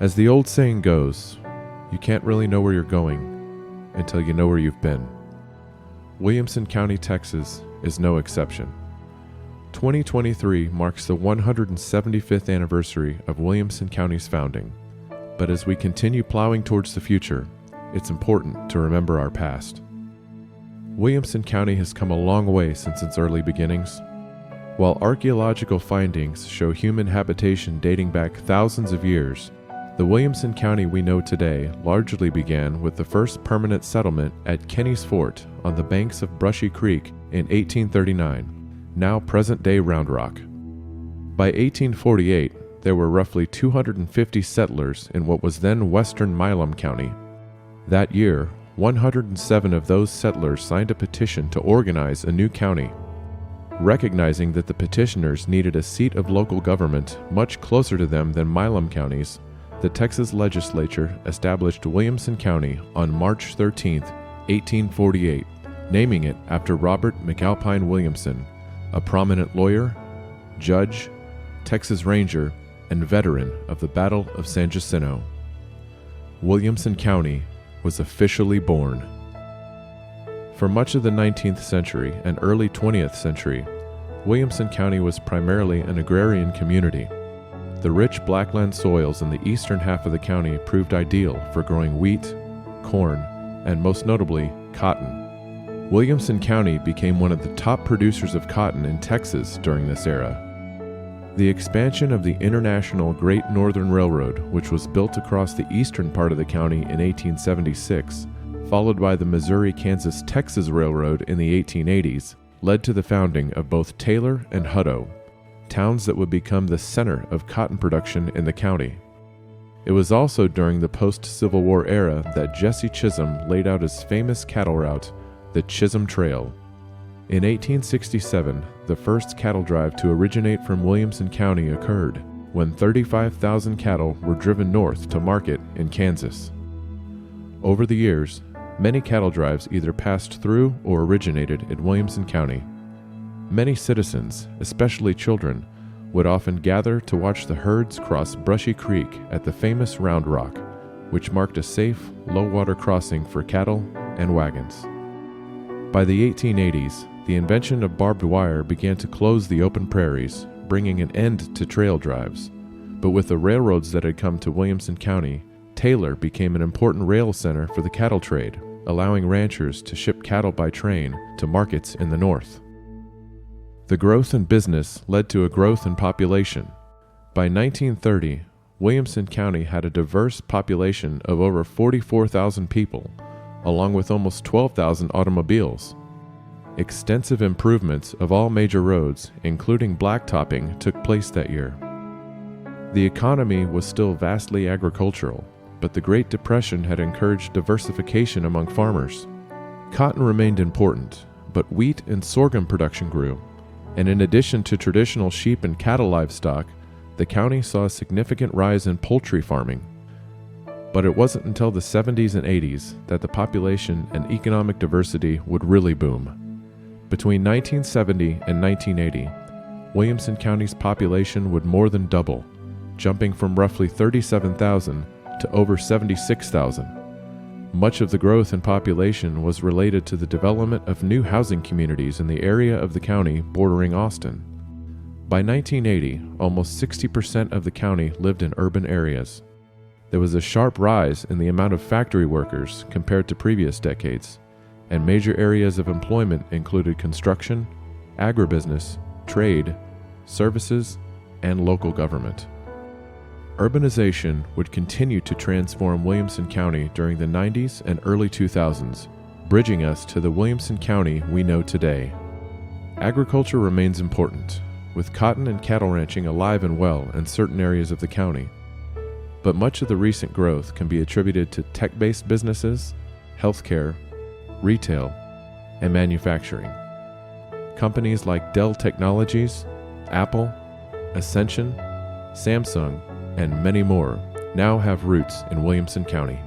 As the old saying goes, you can't really know where you're going until you know where you've been. Williamson County, Texas is no exception. 2023 marks the 175th anniversary of Williamson County's founding. But as we continue plowing towards the future, it's important to remember our past. Williamson County has come a long way since its early beginnings. While archaeological findings show human habitation dating back thousands of years, the Williamson County we know today largely began with the first permanent settlement at Kenny's Fort on the banks of Brushy Creek in 1839, now present-day Round Rock. By 1848, there were roughly 250 settlers in what was then western Milam County. That year, 107 of those settlers signed a petition to organize a new county. Recognizing that the petitioners needed a seat of local government much closer to them than Milam counties, the Texas legislature established Williamson County on March 13, 1848, naming it after Robert McAlpine Williamson, a prominent lawyer, judge, Texas Ranger, and veteran of the Battle of San Jacinto. Williamson County was officially born. For much of the 19th century and early 20th century, Williamson County was primarily an agrarian community. The rich blackland soils in the eastern half of the county proved ideal for growing wheat, corn, and most notably, cotton. Williamson County became one of the top producers of cotton in Texas during this era. The expansion of the International Great Northern Railroad, which was built across the eastern part of the county in 1876, followed by the Missouri-Kansas-Texas Railroad in the 1880s, led to the founding of both Taylor and Hutto, towns that would become the center of cotton production in the county. It was also during the post-Civil War era that Jesse Chisholm laid out his famous cattle route, the Chisholm Trail. In 1867, the first cattle drive to originate from Williamson County occurred, when 35,000 cattle were driven north to market in Kansas. Over the years, many cattle drives either passed through or originated in Williamson County. Many citizens, especially children, would often gather to watch the herds cross Brushy Creek at the famous Round Rock, which marked a safe, low-water crossing for cattle and wagons. By the 1880s, the invention of barbed wire began to close the open prairies, bringing an end to trail drives. But with the railroads that had come to Williamson County, Taylor became an important rail center for the cattle trade, allowing ranchers to ship cattle by train to markets in the north. The growth in business led to a growth in population. By 1930, Williamson County had a diverse population of over 44,000 people, along with almost 12,000 automobiles. Extensive improvements of all major roads, including blacktopping, took place that year. The economy was still vastly agricultural, but the Great Depression had encouraged diversification among farmers. Cotton remained important, but wheat and sorghum production grew, and in addition to traditional sheep and cattle livestock, the county saw a significant rise in poultry farming. But it wasn't until the 70s and 80s that the population and economic diversity would really boom. Between 1970 and 1980, Williamson County's population would more than double, jumping from roughly 37,000 to over 76,000. Much of the growth in population was related to the development of new housing communities in the area of the county bordering Austin. By 1980, almost 60% of the county lived in urban areas. There was a sharp rise in the amount of factory workers compared to previous decades, and major areas of employment included construction, agribusiness, trade, services, and local government. Urbanization would continue to transform Williamson County during the 90s and early 2000s, bridging us to the Williamson County we know today. Agriculture remains important, with cotton and cattle ranching alive and well in certain areas of the county. But much of the recent growth can be attributed to tech-based businesses, healthcare, retail, and manufacturing. Companies like Dell Technologies, Apple, Ascension, Samsung, and many more now have roots in Williamson County.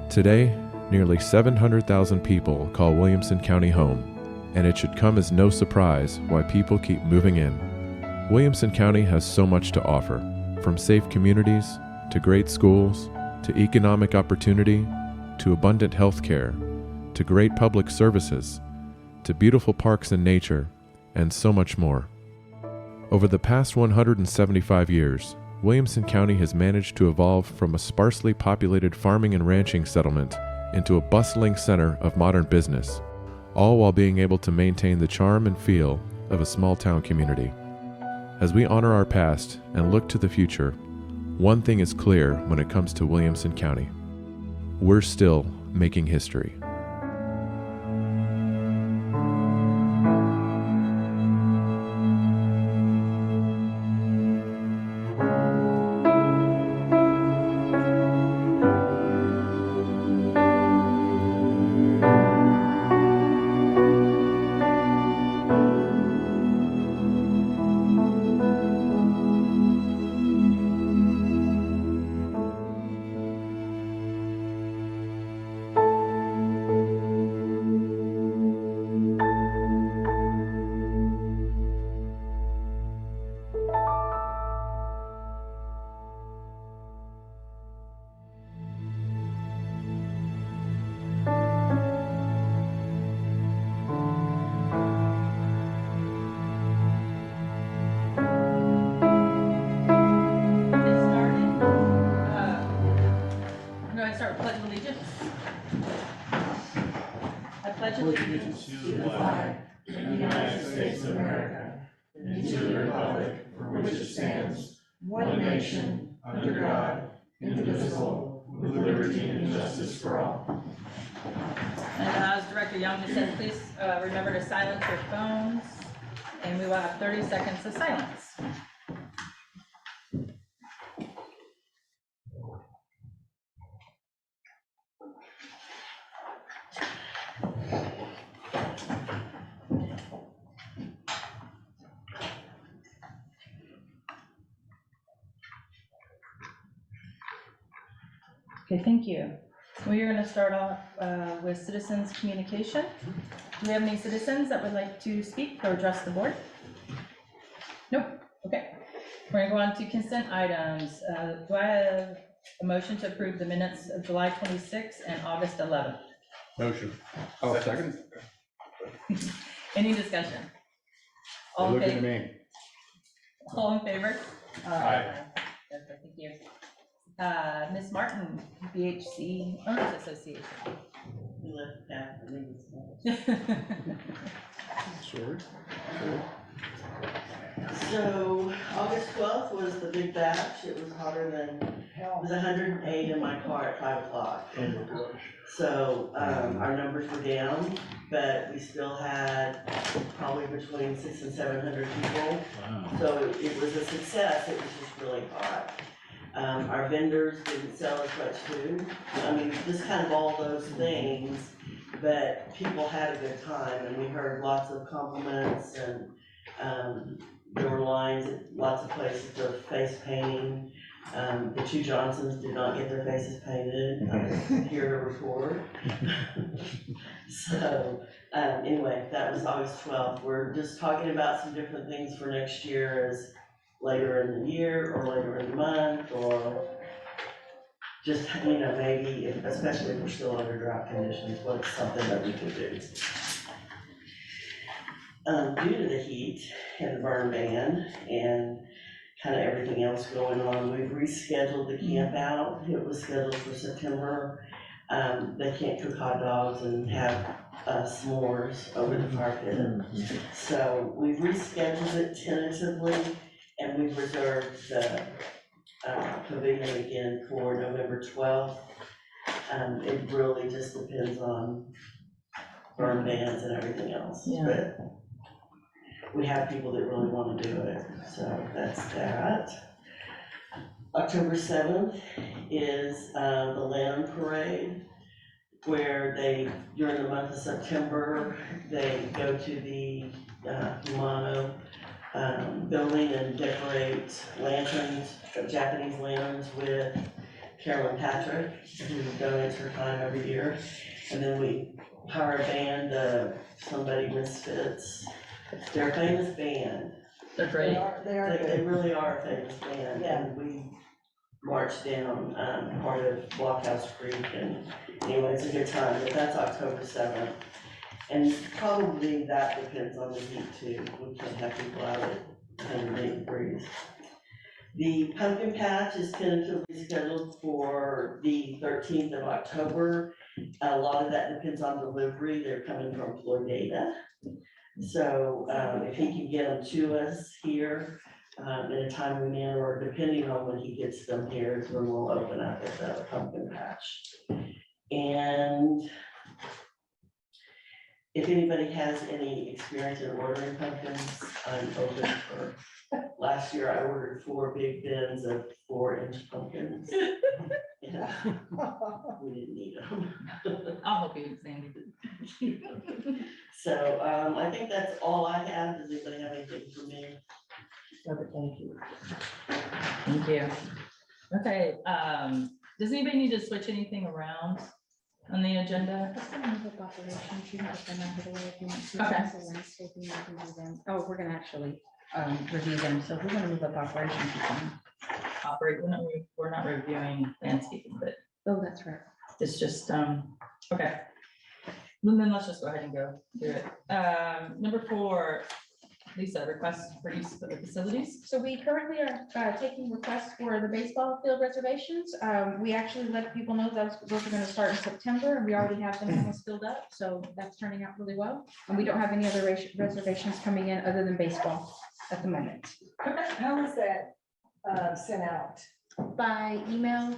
Today, nearly 700,000 people call Williamson County home, and it should come as no surprise why people keep moving in. Williamson County has so much to offer, from safe communities to great schools, to economic opportunity, to abundant health care, to great public services, to beautiful parks and nature, and so much more. Over the past 175 years, Williamson County has managed to evolve from a sparsely populated farming and ranching settlement into a bustling center of modern business, all while being able to maintain the charm and feel of a small town community. As we honor our past and look to the future, one thing is clear when it comes to Williamson County. We're still making history. Allegiance to the flag of the United States of America, and to the republic for which it stands, one nation, under God, indivisible, with liberty and justice for all. And as Director Young just said, please remember to silence your phones, and we will have 30 seconds of silence. Okay, thank you. We are going to start off with citizens communication. Do we have any citizens that would like to speak or address the board? Nope. Okay. We're going to go on to consent items. Do I have a motion to approve the minutes of July 26th and August 11th? Motion. Oh, second? Any discussion? They're All in looking at favor? me. All in favor? Aye. Okay, thank you. Ms. Martin, BHC Owners Association. We left after the Sword. So August 12th was the big batch. It was hotter than, it was 108 in my car at 5 o'clock. Oh my gosh. So our numbers were down, but we still had probably between 600 and 700 people. Wow. So it was a success. It was just really hot. Our vendors didn't sell as much food. I mean, just kind of all those things, but people had a good time, and we heard lots of compliments, and there were lines at lots of places of face painting. The two Johnsons did not get their faces painted. I was here to report. So anyway, that was August 12th. We're just talking about some different things for next year, as later in the year or later in the month, or just, you know, maybe, especially if we're still under drought conditions, what's something that we could do. Due to the heat and the burn ban and kind of everything else going on, we've rescheduled the camp out. It was scheduled for September. They can't cook hot dogs and have s'mores over the fire pit. So we've rescheduled it tentatively, and we've reserved the pavilion again for November 12th. It really just depends on burn bans and everything else. Yeah. But we have people that really want to do it, so that's that. October 7th is the Lantern Parade, where they, during the month of September, they go to the Humano building and decorate lanterns, Japanese lanterns, with Carolyn Patrick, who donates her time every year. And then we hire a band, Somebody Misfits. They're a famous band. They're great. They really are a famous band, Yeah. and we march down, part of Blockhouse Creek, and anyway, it's a good time, but that's October 7th. And probably that depends on the heat too, we can't have people out at 108 degrees. The pumpkin patch is tentatively scheduled for the 13th of October. A lot of that depends on delivery, they're coming from Florida. So, if he can get them to us here, in a timely manner, or depending on when he gets them here, is when we'll open up at the pumpkin patch. And if anybody has any experience in ordering pumpkins, I'm open for, last year I ordered 4 big bins of 4-inch pumpkins. Yeah, we didn't need them. I'll help you, Sandy. So, I think that's all I have. Does anybody have anything for me? Thank you. Thank you. Okay, does anybody need to switch anything around on the agenda? Let's go move up operations, you can put them out of the way if you want to. Okay. So landscaping, you can do them. Oh, we're gonna actually, review them, so if we're gonna move up operations, you can. Operate, we're not reviewing landscaping, but Oh, that's right. it's just, okay. Well, then let's just go ahead and go through it. Number 4, Lisa, request for use of the facilities. So we currently are, taking requests for the baseball field reservations. We actually let people know those are gonna start in September, and we already have them almost filled up, so that's turning out really well. And we don't have any other reservations coming in other than baseball at the moment. How is that sent out? By email,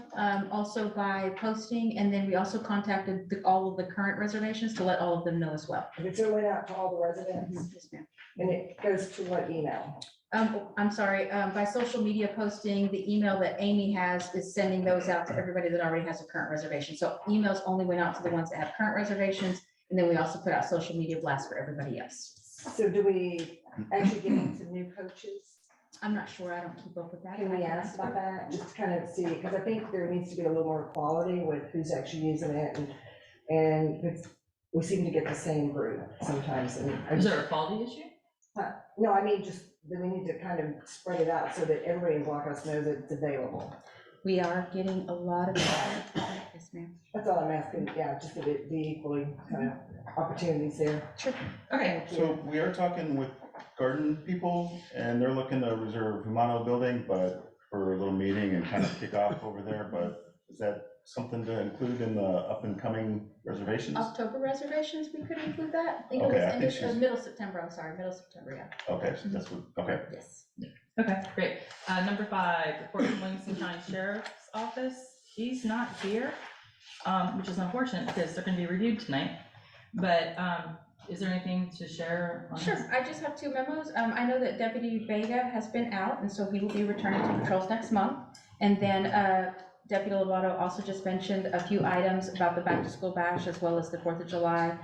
also by posting, and then we also contacted all of the current reservations to let all of them know as well. If it's went out to all the residents, Yes, ma'am. and it goes to what email? I'm sorry, by social media posting, the email that Amy has is sending those out to everybody that already has a current reservation. So emails only went out to the ones that have current reservations, and then we also put out social media blasts for everybody else. So do we actually get into new coaches? I'm not sure, I don't keep up with that. Can we ask about that? Just kind of see, because I think there needs to be a little more quality with who's actually using it, and we seem to get the same group sometimes, and I Is just, there a quality issue? no, I mean, just that we need to kind of spread it out so that everybody in Blockhouse knows that it's available. We are getting a lot of. Yes, ma'am. That's all I'm asking, yeah, just that it be equally kind of opportunities there. Sure. Okay, So we are talking with garden people, and they're looking to reserve Humano building, but for a little meeting and kind of kick off over there, but is that something to include in the up and coming reservations? October reservations, we could include that. I think it Okay, was I think end she's- of, middle September, I'm sorry, middle September, yeah. Okay, so that's what, okay. Yes. okay, great. Number 5, report from Williamson County Sheriff's Office. He's not here, which is unfortunate because they're gonna be reviewed tonight. But is there anything to share on this? Sure, I just have 2 memos. I know that Deputy Vega has been out, and so he will be returning to patrols next month. And then Deputy Lovato also just mentioned a few items about the back-to-school bash as well as the 4th of July.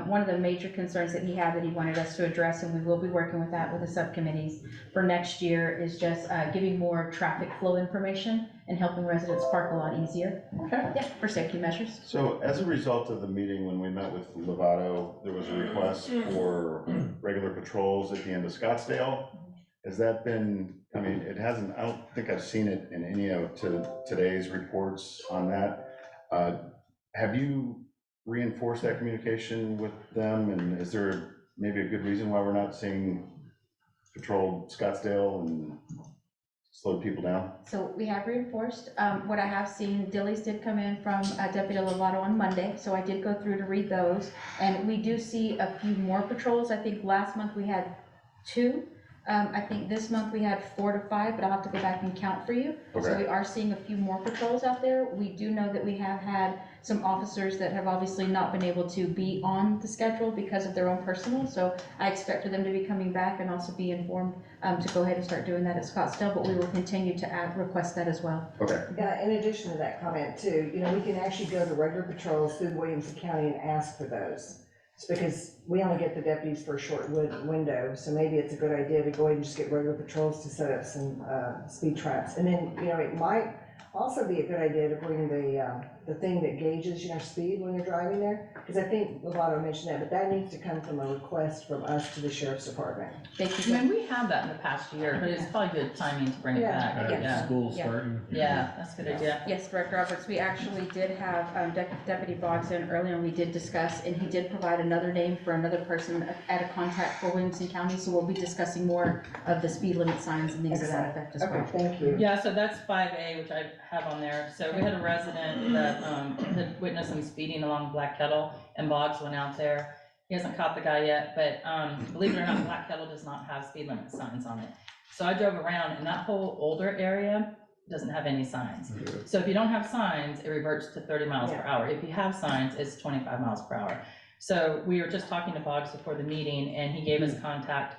One of the major concerns that he had that he wanted us to address, and we will be working with that with the subcommittees for next year, is just giving more traffic flow information and helping residents park a lot easier. Okay. Yeah, for safety measures. So as a result of the meeting, when we met with Lovato, there was a request for regular patrols at the end of Scottsdale. Has that been, I mean, it hasn't, I don't think I've seen it in any of today's reports on that. Have you reinforced that communication with them, and is there maybe a good reason why we're not seeing patrolled Scottsdale and slowed people down? So we have reinforced. What I have seen, Dilly's did come in from Deputy Lovato on Monday, so I did go through to read those. And we do see a few more patrols. I think last month we had 2. I think this month we had 4 to 5, but I'll have to go back and count for you. So Okay. we are seeing a few more patrols out there. We do know that we have had some officers that have obviously not been able to be on the schedule because of their own personal. So I expect for them to be coming back and also be informed to go ahead and start doing that at Scottsdale, but we will continue to request that as well. Okay, Yeah, in addition to that comment too, you know, we can actually go to regular patrols through Williamson County and ask for those. It's because we only get the deputies for a short window, so maybe it's a good idea to go ahead and just get regular patrols to set up some speed traps. And then, you know, it might also be a good idea to bring the the thing that gauges your speed when you're driving there? Because I think Lovato mentioned that, but that needs to come from a request from us to the sheriff's department. They I could, mean, we had that in the past year, but it's probably good timing to bring it Yeah. back. Yeah. School Yeah. starting. Yeah, that's a good idea. yes, Director Roberts, we actually did have Deputy Boggs in earlier, and we did discuss, and he did provide another name for another person at a contact for Williamson County, so we'll be discussing more of the speed limit signs and things of that effect as Okay, well. thank you. Yeah, so that's 5A, which I have on there. So we had a resident that had witnessed him speeding along Black Kettle, and Boggs went out there. He hasn't caught the guy yet, but believe it or not, Black Kettle does not have speed limit signs on it. So I drove around, and that whole older area doesn't have any signs. So if you don't have signs, it reverts to 30 miles per hour. If you have signs, it's 25 miles per hour. So we were just talking to Boggs before the meeting, and he gave us contact.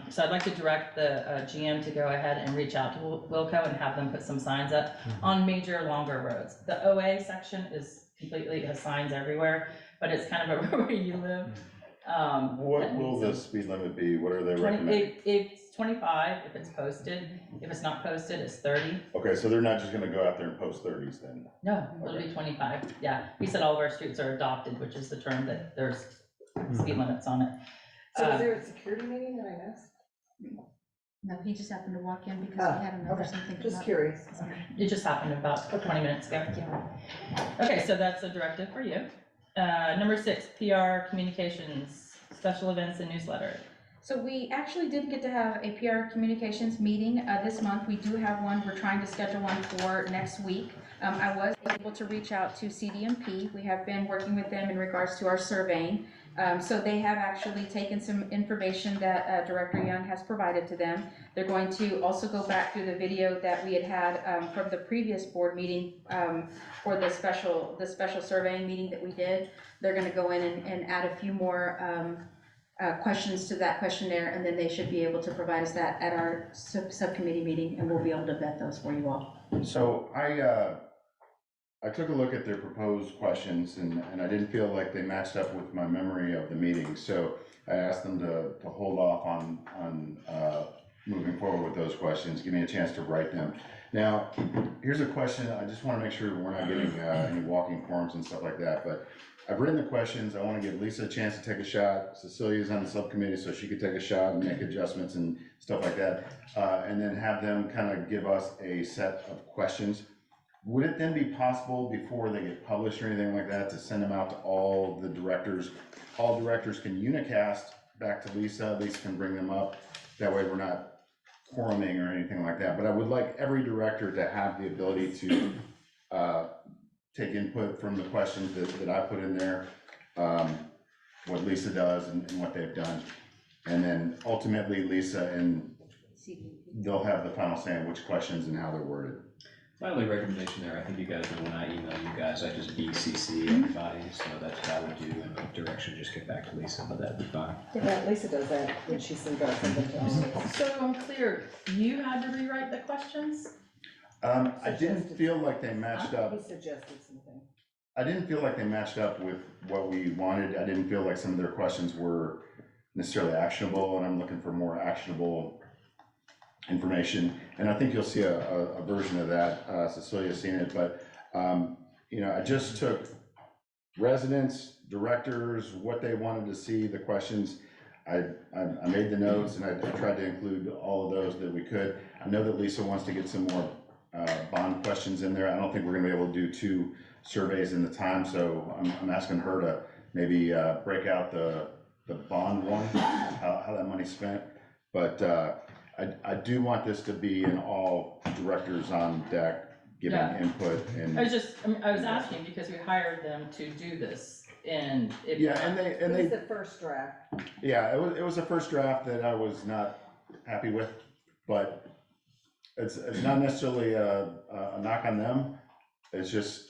So I'd like to direct the GM to go ahead and reach out to Wilco and have them put some signs up on major, longer roads. The OA section is completely, has signs everywhere, but it's kind of over where you live. What will the speed limit be? What are they 20, recommending? it's 25 if it's posted. If it's not posted, it's 30. Okay, so they're not just gonna go out there and post 30s then? No, it'll be 25. Yeah, he said all of our streets are adopted, which is the term that there's speed limits on it. So is there a security meeting that I missed? No, he just happened to walk in because we had another Okay. something come Just up. curious. It just happened about 20 minutes ago. Okay, so that's a directive for you. Number 6, PR communications, special events and newsletter. So we actually did get to have a PR communications meeting this month. We do have one. We're trying to schedule one for next week. I was able to reach out to CDMP. We have been working with them in regards to our surveying. So they have actually taken some information that Director Young has provided to them. They're going to also go back through the video that we had from the previous board meeting for the special surveying meeting that we did. They're gonna go in and add a few more questions to that questionnaire, and then they should be able to provide us that at our subcommittee meeting, and we'll be able to vet those for you all. So I took a look at their proposed questions and I didn't feel like they matched up with my memory of the meeting. So I asked them to hold off on moving forward with those questions, give me a chance to write them. Now, here's a question, I just want to make sure we're not getting any walking forms and stuff like that, but I've written the questions, I want to give Lisa a chance to take a shot. Cecilia's on the subcommittee, so she could take a shot and make adjustments and stuff like that. And then have them kind of give us a set of questions. Would it then be possible, before they get published or anything like that, to send them out to all the directors? All directors can unicast back to Lisa, Lisa can bring them up. That way we're not quoruming or anything like that. But I would like every director to have the ability to take input from the questions that I put in there, what Lisa does and what they've done. And then ultimately Lisa and they'll have the final say on which questions and how they're worded. My only recommendation there, I think you guys know when I email you guys, I just BCC everybody, so that's what I would do, and direction, just get back to Lisa, but that'd be fine. Yeah, Lisa does that when she sends out something to us. So I'm clear, you had to rewrite the questions? I didn't feel like they matched up. He suggested something. I didn't feel like they matched up with what we wanted. I didn't feel like some of their questions were necessarily actionable, and I'm looking for more actionable information. And I think you'll see a version of that. Cecilia's seen it, but I just took residents, directors, what they wanted to see, the questions. I made the notes and I tried to include all of those that we could. I know that Lisa wants to get some more bond questions in there. I don't think we're gonna be able to do 2 surveys in the time, so I'm asking her to maybe break out the bond one, how that money's spent. But I do want this to be an all directors on deck giving input and. I was asking because we hired them to do this, and if. Yeah, and It was they, the first draft. yeah, it was a first draft that I was not happy with, but it's not necessarily a knock on them. It's just.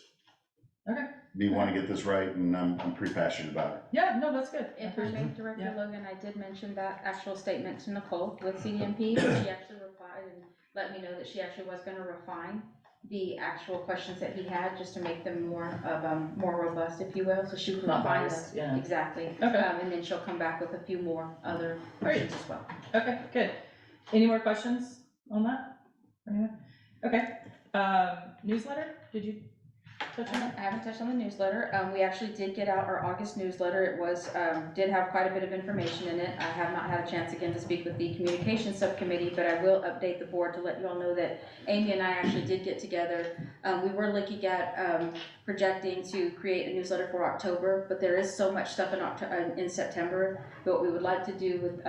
Okay. We want to get this right, and I'm pretty passionate about it. Yeah, no, that's good. If I may, Director Yeah. Logan, I did mention that actual statement to Nicole with CDMP. She actually replied and let me know that she actually was gonna refine the actual questions that he had, just to make them more robust, if you will, so she would Not refine biased, them. yeah. Exactly. Okay. And then she'll come back with a few more other questions as well. Okay, good. Any more questions on that? Anyone? Okay, newsletter, did you? touch I on it? haven't touched on the newsletter. We actually did get out our August newsletter. It was, did have quite a bit of information in it. I have not had a chance again to speak with the communications subcommittee, but I will update the board to let you all know that Amy and I actually did get together. We were looking at, projecting to create a newsletter for October, but there is so much stuff in September. But what we would like to do with,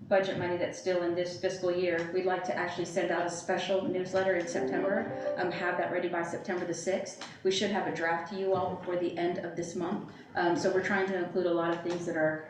budget money that's still in this fiscal year, we'd like to actually send out a special newsletter in September, have that ready by September the 6th. We should have a draft to you all before the end of this month. So we're trying to include a lot of things that are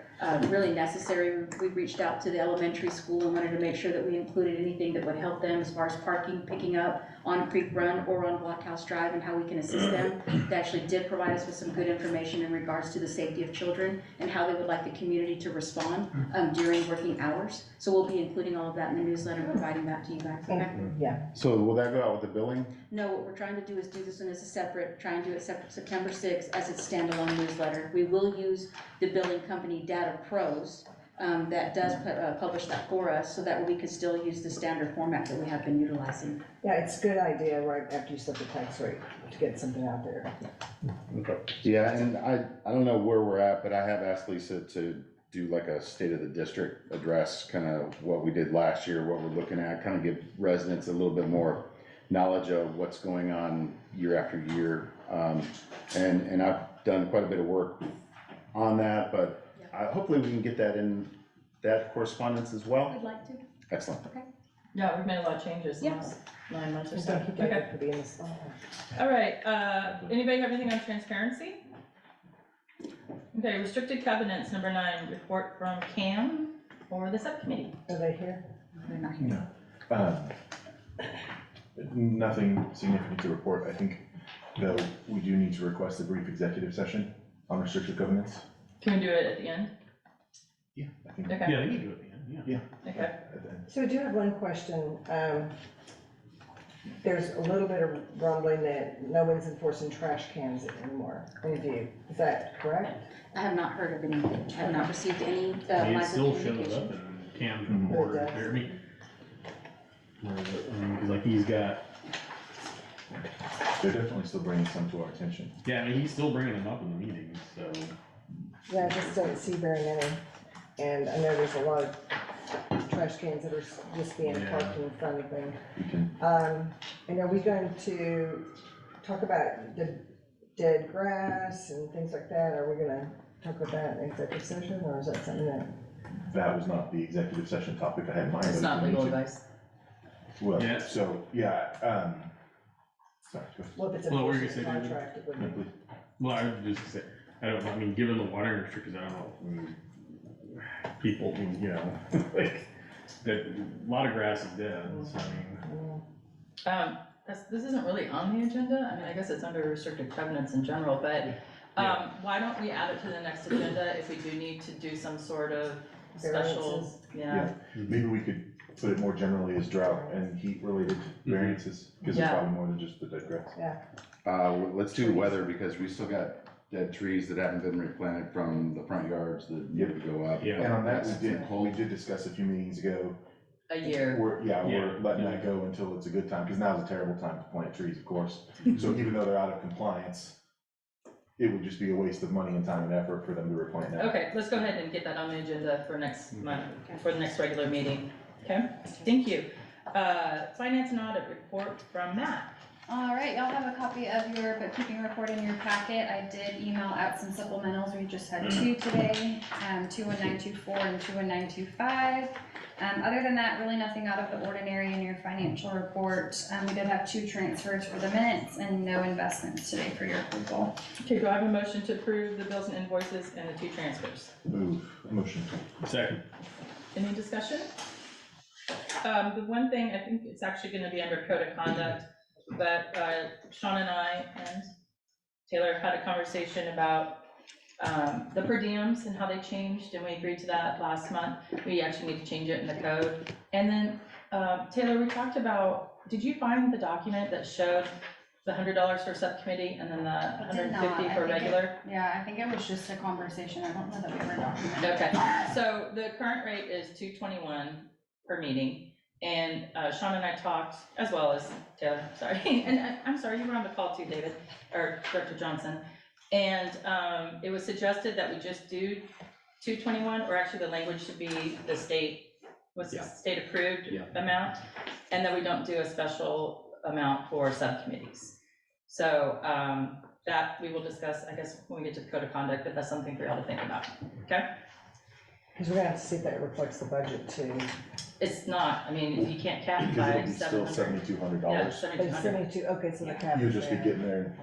really necessary. We've reached out to the elementary school and wanted to make sure that we included anything that would help them as far as parking, picking up on Creek Run or on Blockhouse Drive, and how we can assist them. They actually did provide us with some good information in regards to the safety of children and how they would like the community to respond during working hours. So we'll be including all of that in the newsletter and providing that to you guys. Okay? Yeah, So will that go out with the billing? No, what we're trying to do is do this one as a separate, try and do it separate September 6th as its standalone newsletter. We will use the billing company Data Pros that does publish that for us, so that we can still use the standard format that we have been utilizing. yeah, it's a good idea right after you set the tax rate to get something out there. Yeah, and I don't know where we're at, but I have asked Lisa to do like a state of the district address, kind of what we did last year, what we're looking at, kind of give residents a little bit more knowledge of what's going on year after year. And I've done quite a bit of work on that, but hopefully we can get that in that correspondence as well. We'd like to. Excellent. Yeah, we've made a lot of changes in the Yeah. last 9 months or Just so. don't keep Okay, it for being this. all right, anybody have anything on transparency? Okay, restricted covenants, number 9, report from CAM or the subcommittee. Are they here? They're not here. Nothing significant to report. I think, though, we do need to request a brief executive session on restricted covenants. Can we do it at the end? Yeah. I think. Okay. Yeah, they can do it, man, yeah. Okay, So I do have one question. There's a little bit of rumbling that no one's enforcing trash cans anymore in view. Is that correct? I have not heard of anything. I have not received any I mean, lines it's of still showing up communication. in Cam's report, It does. there, I mean, cause like he's got, They're definitely still bringing some to our attention. yeah, I mean, he's still bringing them up in the meetings, so. Yeah, I just don't see very many. And I know there's a lot of trash cans that are just being Yeah. parked in front of them. We can, And are we going to talk about the dead grass and things like that? Are we gonna talk about that in executive session, or is that something that? that was not the executive session topic I had in mind. it's but not if we need legal to- advice. Well, Yeah. so, sorry, go ahead. Well, if it's Well, what were you enforcement gonna say, David? contract, it No, wouldn't. please. Well, I would just say, I don't know, I mean, given the watering restrictions, I don't know, I mean, people, I mean, you know, like, that, a lot of grass is dead, so I mean. This isn't really on the agenda, I mean, I guess it's under restricted covenants in general, but, why don't we add it to the next agenda if we do need to do some sort of special, Variances. yeah. Maybe we could put it more generally as drought and heat related variances, because it's Yeah. probably more than just the dead grass. Let's do weather, because we still got dead trees that haven't been replanted from the front yards that need to go up. Yeah. And on that, That's- we did discuss a few meetings ago. A year. We're Yeah. letting that go until it's a good time, because now's a terrible time to plant trees, of course. So even though they're out of compliance, it would just be a waste of money and time and effort for them to replant now. Okay, let's go ahead and get that on the agenda for next month, for the next regular meeting, okay? Thank you. Finance and audit report from Matt. All right, y'all have a copy of your bookkeeping report in your packet. I did email out some supplementals. We just had two today, 21924 and 21925. Other than that, really nothing out of the ordinary in your financial report. We did have two transfers for the minutes and no investments today for your approval. Okay, do I have a motion to approve the bills and invoices and the two transfers? Move, motion. Second. Any discussion? The one thing, I think it's actually gonna be under code of conduct, but Sean and I and Taylor had a conversation about the per diems and how they changed, and we agreed to that last month. We actually need to change it in the code. And then, Taylor, we talked about, did you find the document that showed the $100 for subcommittee and then the I did not. $150 I for think it- regular? Yeah, I think it was just a conversation. I don't know that we were documenting. Okay, so the current rate is $221 per meeting, And Sean and I talked, as well as Taylor, sorry, and I'm sorry, you were on the call too, David, or Director Johnson. And it was suggested that we just do 221, or actually the language should be the state, what's the Yeah. state approved Yeah. amount, and that we don't do a special amount for subcommittees. So that we will discuss, I guess, when we get to the code of conduct, if that's something for y'all to think about, okay? Because we're gonna have to see if that reflects the budget too. It's not, I mean, you can't cap Because by it'll be still 700. $7,200. Yeah, But it's 7,200, 72, okay, so the cap. You'll is just be there. getting there,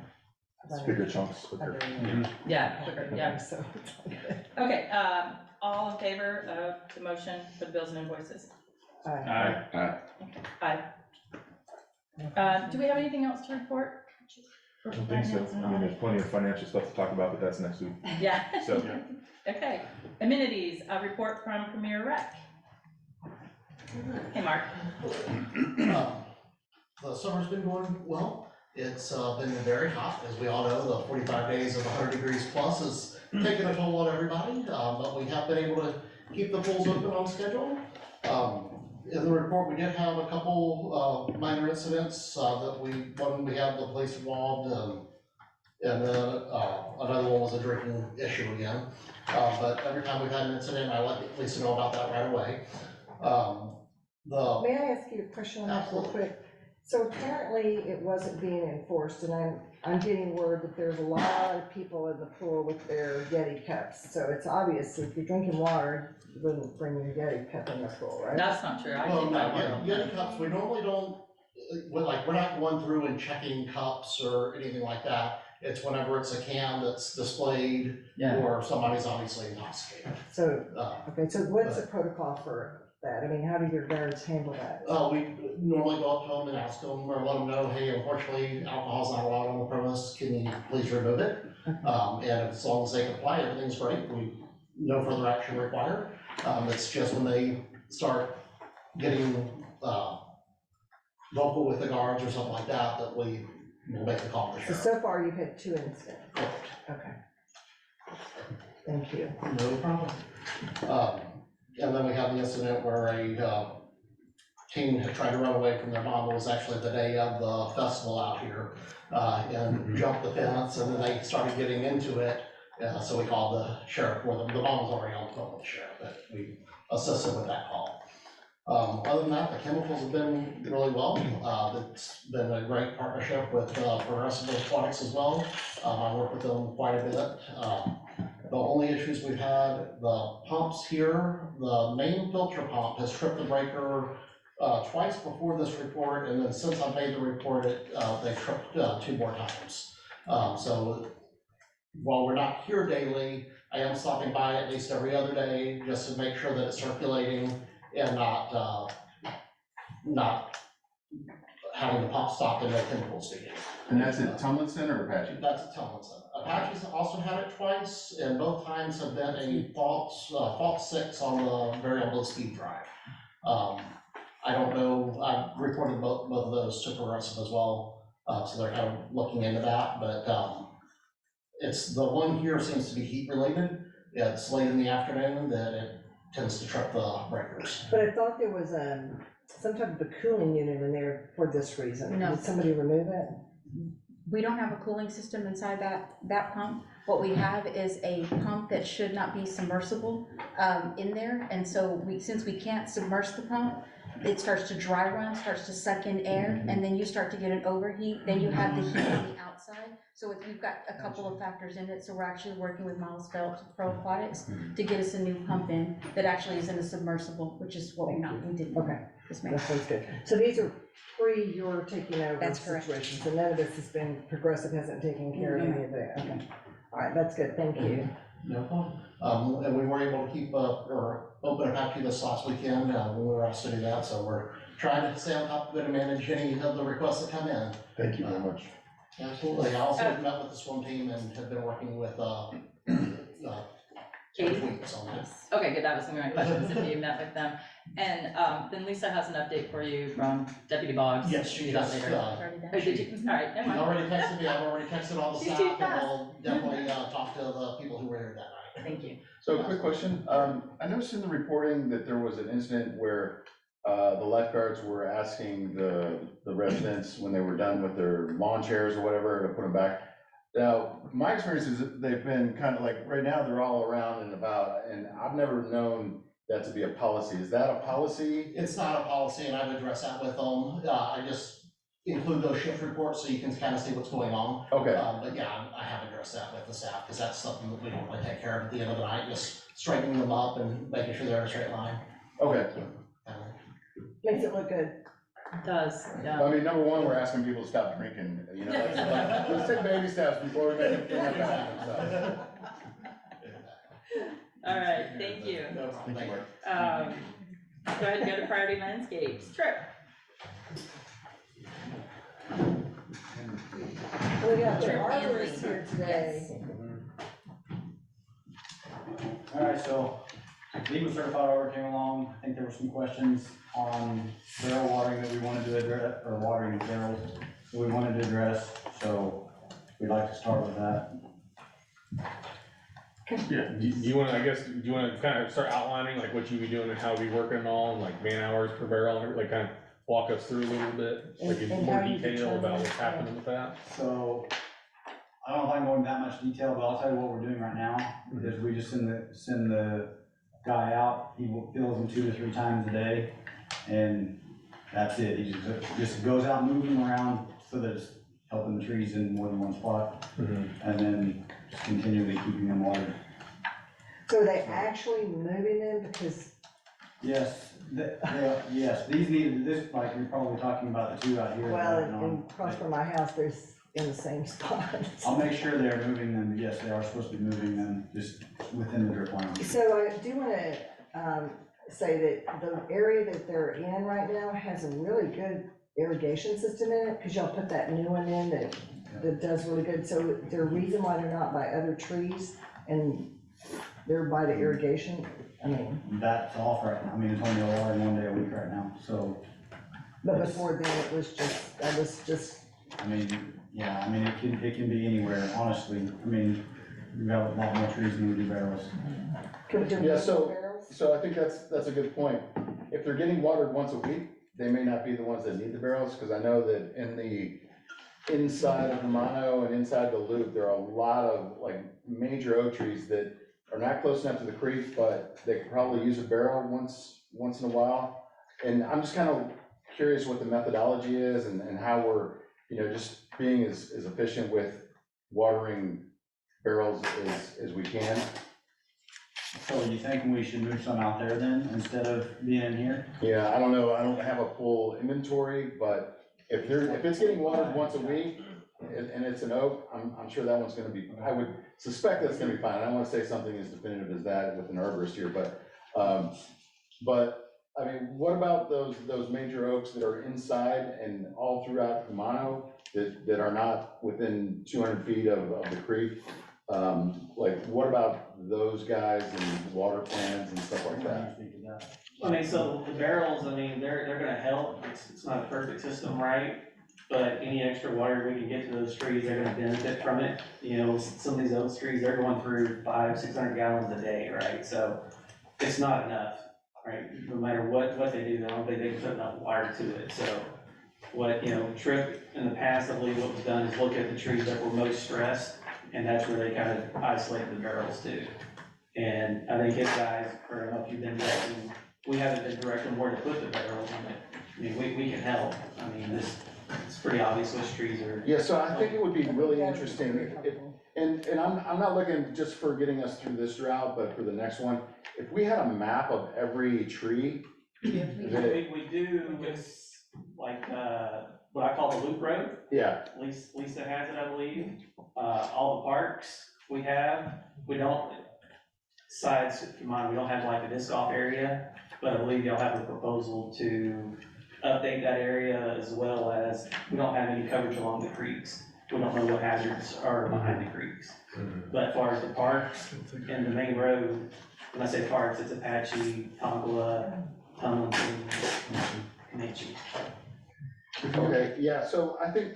it's bigger chunks. I quicker. don't know. yeah, quicker, yeah. So, okay. Okay, all in favor of the motion for the bills and invoices? Aye. Aye. Do we have anything else to report? I don't think so. I mean, there's plenty of financial stuff to talk about, but that's next week. Yeah. So, Okay, amenities, a report from Premier Rec. Hey, Mark. The summer's been going well. It's been very hot, as we all know, the 45 days of 100 degrees plus is taking a toll on everybody, but we have been able to keep the pools open on schedule. In the report, we did have a couple minor incidents that one we had the police involved, and then another one was a drinking issue again. But every time we've had an incident, I let Lisa know about that right away. May I ask you a question on that real Absolutely. quick? So apparently it wasn't being enforced, and I'm getting word that there's a lot of people in the pool with their Yeti cups. So it's obvious if you're drinking water, you wouldn't bring your Yeti cup in the pool, right? That's not true, I Well, think no, that one. Yeti cups, we normally don't, we're not going through and checking cups or anything like that. It's whenever it's a can that's displayed Yeah. or somebody's obviously intoxicated. So, Uh, okay, so what's the protocol for that? I mean, how do your guards handle that? We normally go up to them and ask them or let them know, hey, unfortunately, alcohol's not allowed on the premise, can you please remove it? And as long as they comply, everything's great, no further action required. It's just when they start getting, vocal with the guards or something like that, that we will make the call to the sheriff. So far you've had 2 incidents. Correct. Okay. Thank you. No problem. And then we have the incident where a teen had tried to run away from their mom. It was actually the day of the festival out here, and jumped the fence, and then they started getting into it. So we called the sheriff for them. The mom was already on the phone with the sheriff, but we assisted with that call. Other than that, the chemicals have been really well. It's been a great partnership with Progressive Aquatics as well. I work with them quite a bit. The only issues we've had, the pumps here, the main filter pump has tripped the breaker twice before this report, and then since I made the report, they tripped 2 more times. So while we're not here daily, I am stopping by at least every other day just to make sure that it's circulating and not having the pump stopped and no chemicals leaking. And that's at Tomlinson or Apache? That's at Tomlinson. Apache's also had it twice, and both times have been a fault 6 on the variable speed drive. I don't know, I've reported both of those to Progressive as well, so they're kind of looking into that, but it's, the one here seems to be heat related. It's late in the afternoon that it tends to trip the breakers. But I thought there was some type of a cooling unit in there for this reason. No. Did somebody remove it? We don't have a cooling system inside that pump. What we have is a pump that should not be submersible in there. And so since we can't submerge the pump, it starts to dry run, starts to suck in air, and then you start to get an overheat. Then you have the heat on the outside. So we've got a couple of factors in it. So we're actually working with Miles Phelps with Pro Aquatics to get us a new pump in that actually is in a submersible, which is what we did. Okay, This that sounds good. So these are pre you're taking over That's correct. situations, and none of this has been, Progressive hasn't taken care of any of that, okay. All right, that's good, thank you. No problem. And we were able to keep or open Apache this last weekend when we were asked to do that, so we're trying to stay on top of it and manage any of the requests that come in. Thank you very much. Absolutely. I also met with the swim team and have been working with Katie? tweaks on that. Okay, good, that was one of my questions, if you met with them. And then Lisa has an update for you from Deputy Boggs. Yes, she Do that just, later. Already done. Oh, did you? All right, never she's mind. already texted me, I've already texted all the She's staff, too and fast. we'll definitely talk to the people who were here that night. Thank you. So quick question, I noticed in the reporting that there was an incident where the lifeguards were asking the residents when they were done with their lawn chairs or whatever to put them back. Now, my experience is that they've been kind of like, right now, they're all around and about, and I've never known that to be a policy. Is that a policy? It's not a policy, and I've addressed that with them. I just include those shift reports so you can kind of see what's going on. Okay, But yeah, I have addressed that with the staff, because that's something that we don't really take care of at the end of the night, just straightening them up and making sure they're in a straight line. okay. Makes it look good. Does, yeah. I mean, number one, we're asking people to stop drinking, you know, that's like, let's take baby steps before we make them clean up after themselves. All right, thank you. Thank you, Mark. Go ahead and go to Priority Landscapes. Trip. We got the Trip arborist Hanley. here today. Alright, so legal certified arbor came along. I think there were some questions on barrel watering that we wanted to address, or watering of barrels that we wanted to address, so we'd like to start with that. Yeah, do you wanna, I guess, do you wanna kind of start outlining like what you be doing and how we working and all, and like man hours per barrel, and like kind of walk us through a little bit, like in And more how you detail about what's determine, happening with that? So, I don't know if I can go into that much detail, but I'll tell you what we're doing right now, is we just send the guy out, he fills them 2 to 3 times a day, and that's it, he just goes out moving around so that it's helping the trees in more than one spot, and then just continually keeping them watered. So are they actually moving them? Because, Yes, yes, these need, this, like, you're probably talking about the 2 out here. well, that are going on. across from my house, there's in the same spot. I'll make sure they're moving them, yes, they are supposed to be moving them just within the drip line. So I do wanna, say that the area that they're in right now has a really good irrigation system in it, cause y'all put that new one in that does really good. So is there a reason why they're not by other trees and they're by the irrigation? I mean, That's off right now, I mean, it's only watering 1 day a week right now, so, but before then, it was just, I mean, yeah, I mean, it can be anywhere, honestly, I mean, we've got a lot more trees than we do barrels. could we do Yeah, so- barrels? So I think that's a good point. If they're getting watered once a week, they may not be the ones that need the barrels, because I know that in the inside of the mono and inside the loop, there are a lot of like major oak trees that are not close enough to the creek, but they could probably use a barrel once in a while. And I'm just kind of curious what the methodology is and how we're, you know, just being as efficient with watering barrels as we can. So you think we should move some out there then, instead of being in here? Yeah, I don't know, I don't have a full inventory, but if it's getting watered once a week, and it's an oak, I'm sure that one's gonna be, I would suspect that's gonna be fine. I don't wanna say something as definitive as that with an arborist here, but, I mean, what about those major oaks that are inside and all throughout the mono that are not within 200 feet of the creek? Like, what about those guys and water plans and stuff like that? I mean, so the barrels, I mean, they're gonna help, it's not a perfect system, right? But any extra water we can get to those trees, they're gonna benefit from it. You know, some of these oak trees, they're going through 500-600 gallons a day, right? So it's not enough, right? No matter what they do, I don't think they can put enough water to it, so. What, you know, Tripp in the past, I believe what was done is look at the trees that were most stressed, and that's where they kind of isolated the barrels to. And I think his guys, or I don't know if you've been directing, we haven't been directing where to put the barrels on it. I mean, we can help, I mean, it's pretty obvious which trees are. Yeah, so I think it would be really interesting, and I'm not looking just for getting us through this drought, but for the next one, if we had a map of every tree. that- We do with, like, what I call the loop road. Yeah, Lisa has it, I believe. All the parks we don't, besides, keep in mind, we don't have like a disc golf area, but I believe y'all have a proposal to update that area as well as, we don't have any coverage along the creeks. We don't know what hazards are behind the creeks. But as far as the parks and the main road, when I say parks, it's Apache, Tonkawa, Tumlinson, Comanche. okay, yeah, so I think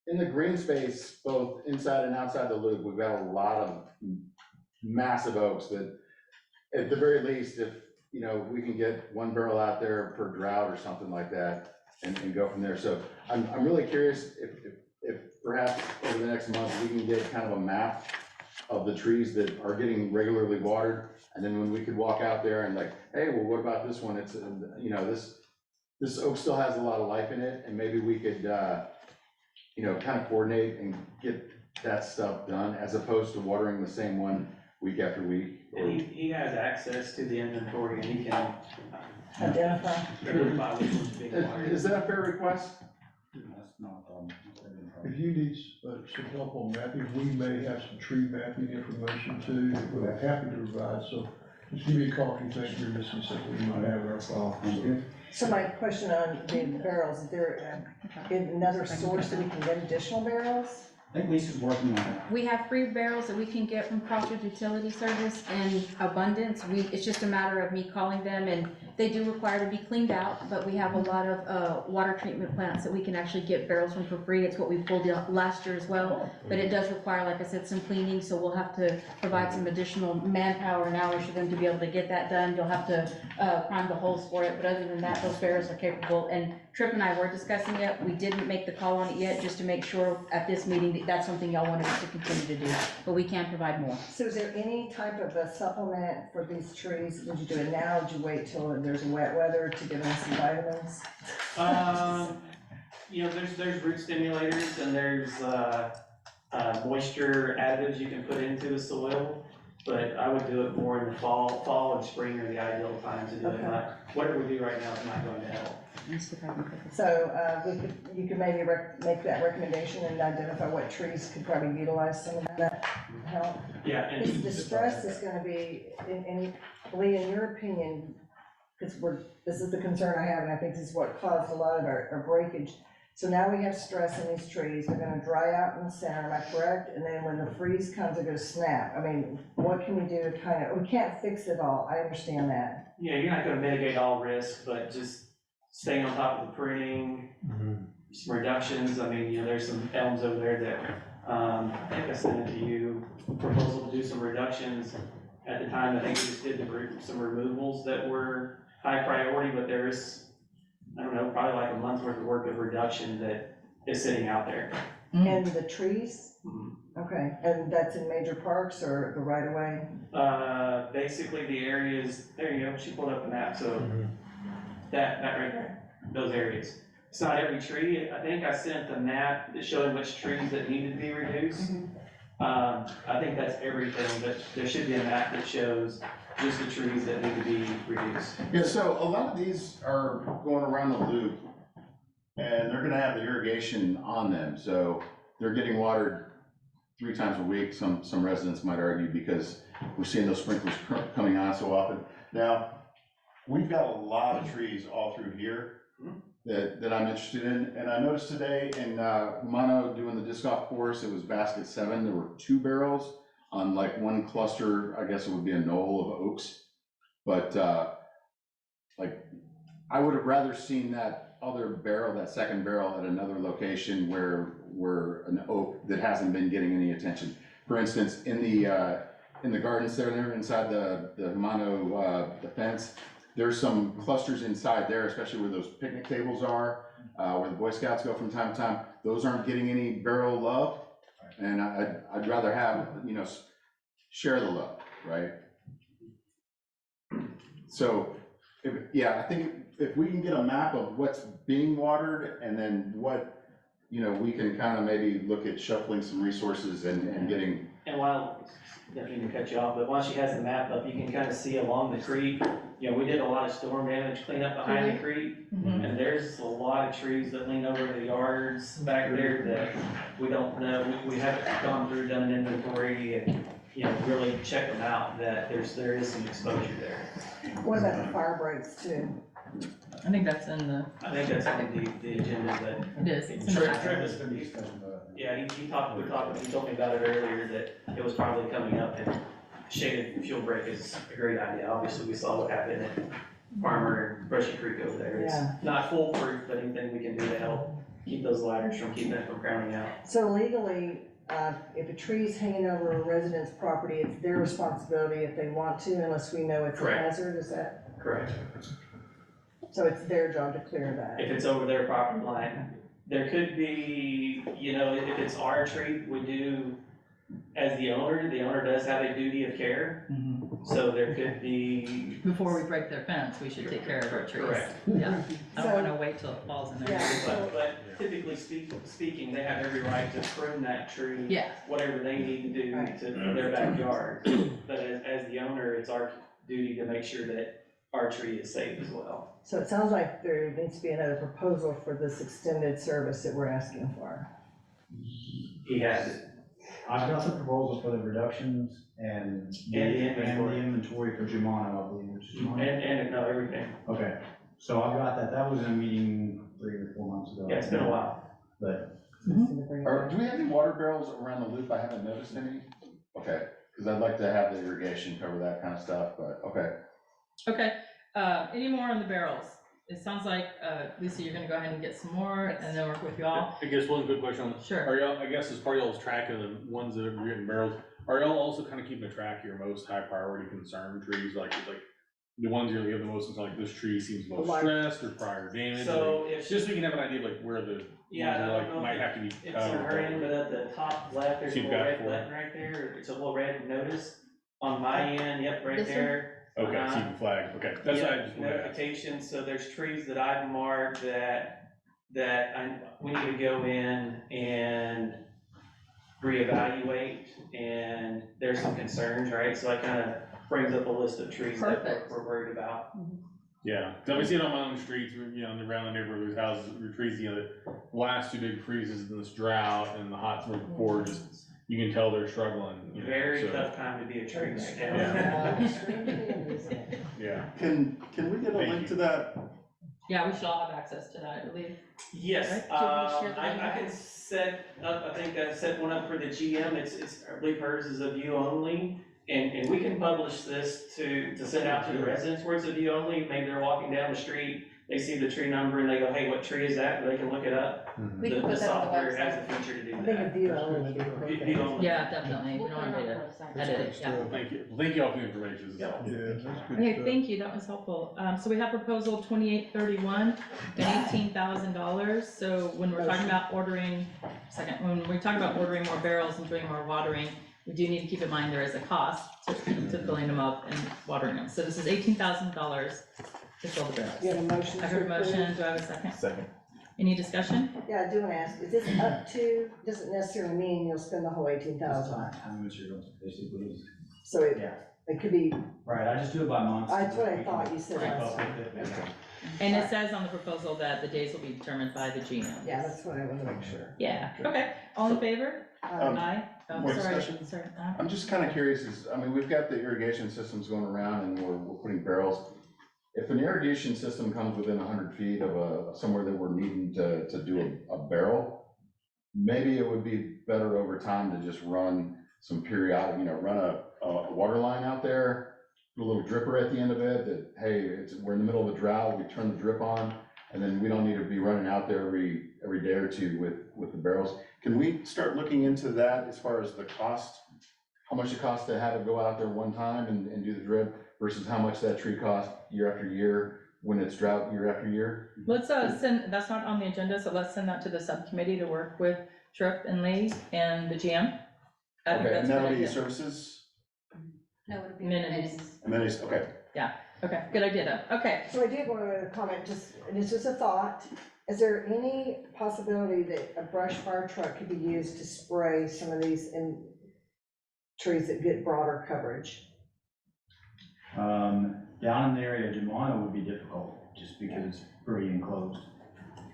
in the green space, both inside and outside the loop, we've got a lot of massive oaks that, at the very least, you know, we can get 1 barrel out there per drought or something like that and go from there. So I'm really curious if perhaps over the next month, we can get kind of a map of the trees that are getting regularly watered. And then when we could walk out there and like, hey, well, what about this one? It's, you know, this oak still has a lot of life in it, and maybe we could, you know, kind of coordinate and get that stuff done as opposed to watering the same one week after week. And he has access to the inventory and he can Identify. which one's being watered. Is that a fair request? That's not a problem. If you need some help on mapping, we may have some tree mapping information too, that we're happy to provide, so just give me a call if you think you're missing something we might have in our file. So my question on the barrels, is there another source that we can get additional barrels? I think Lisa's working on it. We have free barrels that we can get from Crossroads Utility Service in abundance. It's just a matter of me calling them, and they do require to be cleaned out, but we have a lot of water treatment plants that we can actually get barrels from for free. It's what we pulled out last year as well, but it does require, like I said, some cleaning, so we'll have to provide some additional manpower and hours for them to be able to get that done. You'll have to prime the holes for it, but other than that, those barrels are capable. And Tripp and I were discussing it. We didn't make the call on it yet, just to make sure at this meeting that that's something y'all wanted us to continue to do, but we can provide more. So is there any type of a supplement for these trees? Would you do it now, or would you wait till there's wet weather to give them some vitamins? You know, there's root stimulators and there's, moisture additives you can put into the soil, but I would do it more in the fall and spring are the ideal times to do it. Okay. Not, whatever we do right now is not going to help. So, you could maybe make that recommendation and identify what trees could probably utilize some of that help. Yeah, and Is the stress is gonna be, Lee, in your opinion, because this is the concern I have, and I think this is what caused a lot of our breakage. So now we have stress in these trees, they're gonna dry out in the center, am I correct? And then when the freeze comes, they're gonna snap. I mean, what can we do to kind of, we can't fix it all, I understand that. yeah, you're not gonna mitigate all risk, but just staying on top of the pruning, some reductions. I mean, you know, there's some elms over there that, I think I sent it to you, proposal to do some reductions. At the time, I think we just did some removals that were high priority, but there is, I don't know, probably like a month's worth of work of reduction that is sitting out there. And the trees? Okay, and that's in major parks or the right of way? Basically the areas, there you go, she pulled up the map, so that right there, those areas. It's not every tree. I think I sent the map that showed which trees that needed to be reduced. I think that's everything, but there should be a map that shows just the trees that need to be reduced. Yeah, so a lot of these are going around the loop, and they're gonna have the irrigation on them, so they're getting watered 3 times a week, some residents might argue, because we're seeing those sprinklers coming on so often. Now, we've got a lot of trees all through here that I'm interested in, and I noticed today in Mono doing the disc golf course, it was basket 7, there were 2 barrels on like one cluster, I guess it would be a knoll of oaks. But like, I would have rather seen that other barrel, that second barrel at another location where an oak that hasn't been getting any attention. For instance, in the gardens there inside the Mono the fence, there's some clusters inside there, especially where those picnic tables are, where the Boy Scouts go from time to time. Those aren't getting any barrel love, and I'd rather have, you know, share the love, right? So, I think if we can get a map of what's being watered, and then what, you know, we can kind of maybe look at shuffling some resources and getting. And while, I didn't mean to cut you off, but once she has the map up, you can kind of see along the creek. You know, we did a lot of storm damage cleanup behind the creek, and there's a lot of trees that lean over the yards back there that we don't know. We haven't gone through, done an inventory, and, you know, really check them out, that there is some exposure there. What about the fire breaks too? I think that's in the, I think that's on the agenda, but. it is, it's in the Trip packet. is- Yeah, he told me about it earlier, that it was probably coming up, and shaded fuel break is a great idea. Obviously, we saw what happened at Farmer and Brushy Creek over there. Yeah. It's not foolproof, but anything we can do to help keep those ladders from keeping it from crowning out. So legally, if a tree's hanging over a resident's property, it's their responsibility if they want to, unless we know it's a Correct. hazard, is that Correct. So it's their job to clear that. If it's over their property line. There could be, you know, if it's our tree, we do, as the owner does have a duty of care. So there could be. Before we break their fence, we should take care of our trees. Correct. Yeah, I don't So- wanna wait till it falls in there. Yeah. But typically speaking, they have every right to prune that tree. Yeah. Whatever they need to do Right. to their backyard. But as the owner, it's our duty to make sure that our tree is safe as well. So it sounds like there needs to be another proposal for this extended service that we're asking for. He has it. I've got the proposals for the reductions and the inventory for Jumano, I believe, which is Jumano. And no, everything. Okay, so I've got that, that was in a meeting 3 or 4 months ago. Yeah, it's been a while. But Do we have any water barrels around the loop? I haven't noticed any. Okay, because I'd like to have the irrigation cover that kind of stuff, but, okay. Okay, any more on the barrels? It sounds like, Lisa, you're gonna go ahead and get some more and then work with you all. I guess one good question on, Sure. are y'all, I guess as part of y'all's tracking the ones that are getting barrels, are y'all also kind of keeping a track of your most high priority concern trees, like the ones you have the most, like this tree seems most Like- stressed or prior damage? So or- if. Just so we can have an idea of like where the ones Yeah, I that don't like know might if have to be. It's on her end, but at the top left, there's a You've little got red four. button right there, it's a little red notice. On my end, yep, right This one? there. Okay, so you can flag, okay, that's what I Yeah, just wanted to ask. notifications, so there's trees that I've marked we need to go in and reevaluate, and there's some concerns, right? So that kind of brings up a list of trees that Perfect. we're worried about. Yeah, so we see it on my own streets, you know, around the neighborhood, there's houses, trees, you know, the last 2 big freezes in this drought and the hot summer before, just, you can tell they're struggling, you know, Very so- tough time to be a tree right now. Yeah. Can we get a Thank link you. to that? Yeah, we should all have access to that, I believe. Yes, Right? I can set up, I think I set one up for the GM, it's, I believe hers is a view only. And we can publish this to send out to the residents where it's a view only, maybe they're walking down the street, they see the tree number and they go, hey, what tree is that? They can look it up. We The can put that on the software has website. the feature to do I think a that. view only would be perfect. View only. Yeah, definitely, we don't want to edit it, yeah. Thank you, thank you all for the information, this is all. Okay, thank you, that was helpful. So we have proposal 2831 and $18,000. So when we're talking about ordering more barrels and doing more watering, we do need to keep in mind there is a cost to filling them up and watering them. So this is $18,000 to fill the barrels. You have a motion I to heard a approve? motion, do I have a second? Second. Any discussion? Yeah, I do want to ask, is this up to, doesn't necessarily mean you'll spend the whole 18,000. Time materials, basically. So it, Yeah. it could be, Right, I just do it by month. that's what I thought you said last time. And it says on the proposal that the days will be determined by the GM. Yeah, that's what I want to make sure. Yeah, okay, all in favor? Aye. Oh, more sorry, discussion? sorry. I'm just kind of curious, we've got the irrigation systems going around and we're putting barrels. If an irrigation system comes within 100 feet of somewhere that we're needing to do a barrel, maybe it would be better over time to just run some periodic, run a water line out there, put a little dripper at the end of it that, hey, we're in the middle of a drought, we turn the drip on, and then we don't need to be running out there every day or two with the barrels. Can we start looking into that as far as the cost? How much it costs to have it go out there one time and do the drip versus how much that tree costs year after year when it's drought year after year? Let's send, that's not on the agenda, so let's send that to the subcommittee to work with Tripp and Lee and the GM. I think Okay, that's and a good that'll be idea. services, No, it would be Amenities. amenities. okay. Okay, good idea though, okay. So I did want to comment, and it's just a thought, is there any possibility that a brush fire truck could be used to spray some of these trees that get broader coverage? Down in the area of Jumano would be difficult, just because it's pretty enclosed.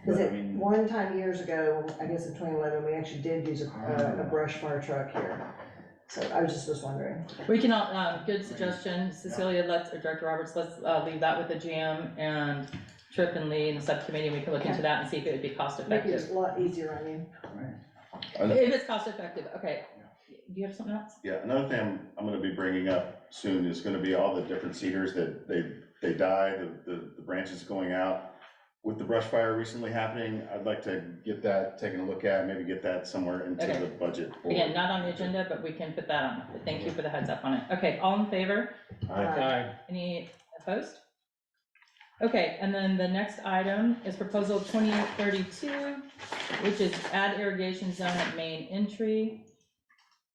Because But I mean, one time years ago, I guess in 2011, we actually did use a brush fire truck here. So I was wondering. We can, good suggestion, Cecilia, or Director Roberts, let's leave that with the GM and Tripp and Lee and the subcommittee, we can look into that and see if it would be cost Make it effective. a lot easier on you. If it's cost effective, okay. Do you have something else? Yeah, another thing I'm gonna be bringing up soon is gonna be all the different cedars that they die, the branches going out. With the brush fire recently happening, I'd like to get that taken a look at, maybe get that somewhere into Okay. the budget. for- Again, not on the agenda, but we can put that on, but thank you for the heads up on it. Okay, all in favor? Aye. Any opposed? Okay, and then the next item is proposal 2832, which is add irrigation zone at main entry.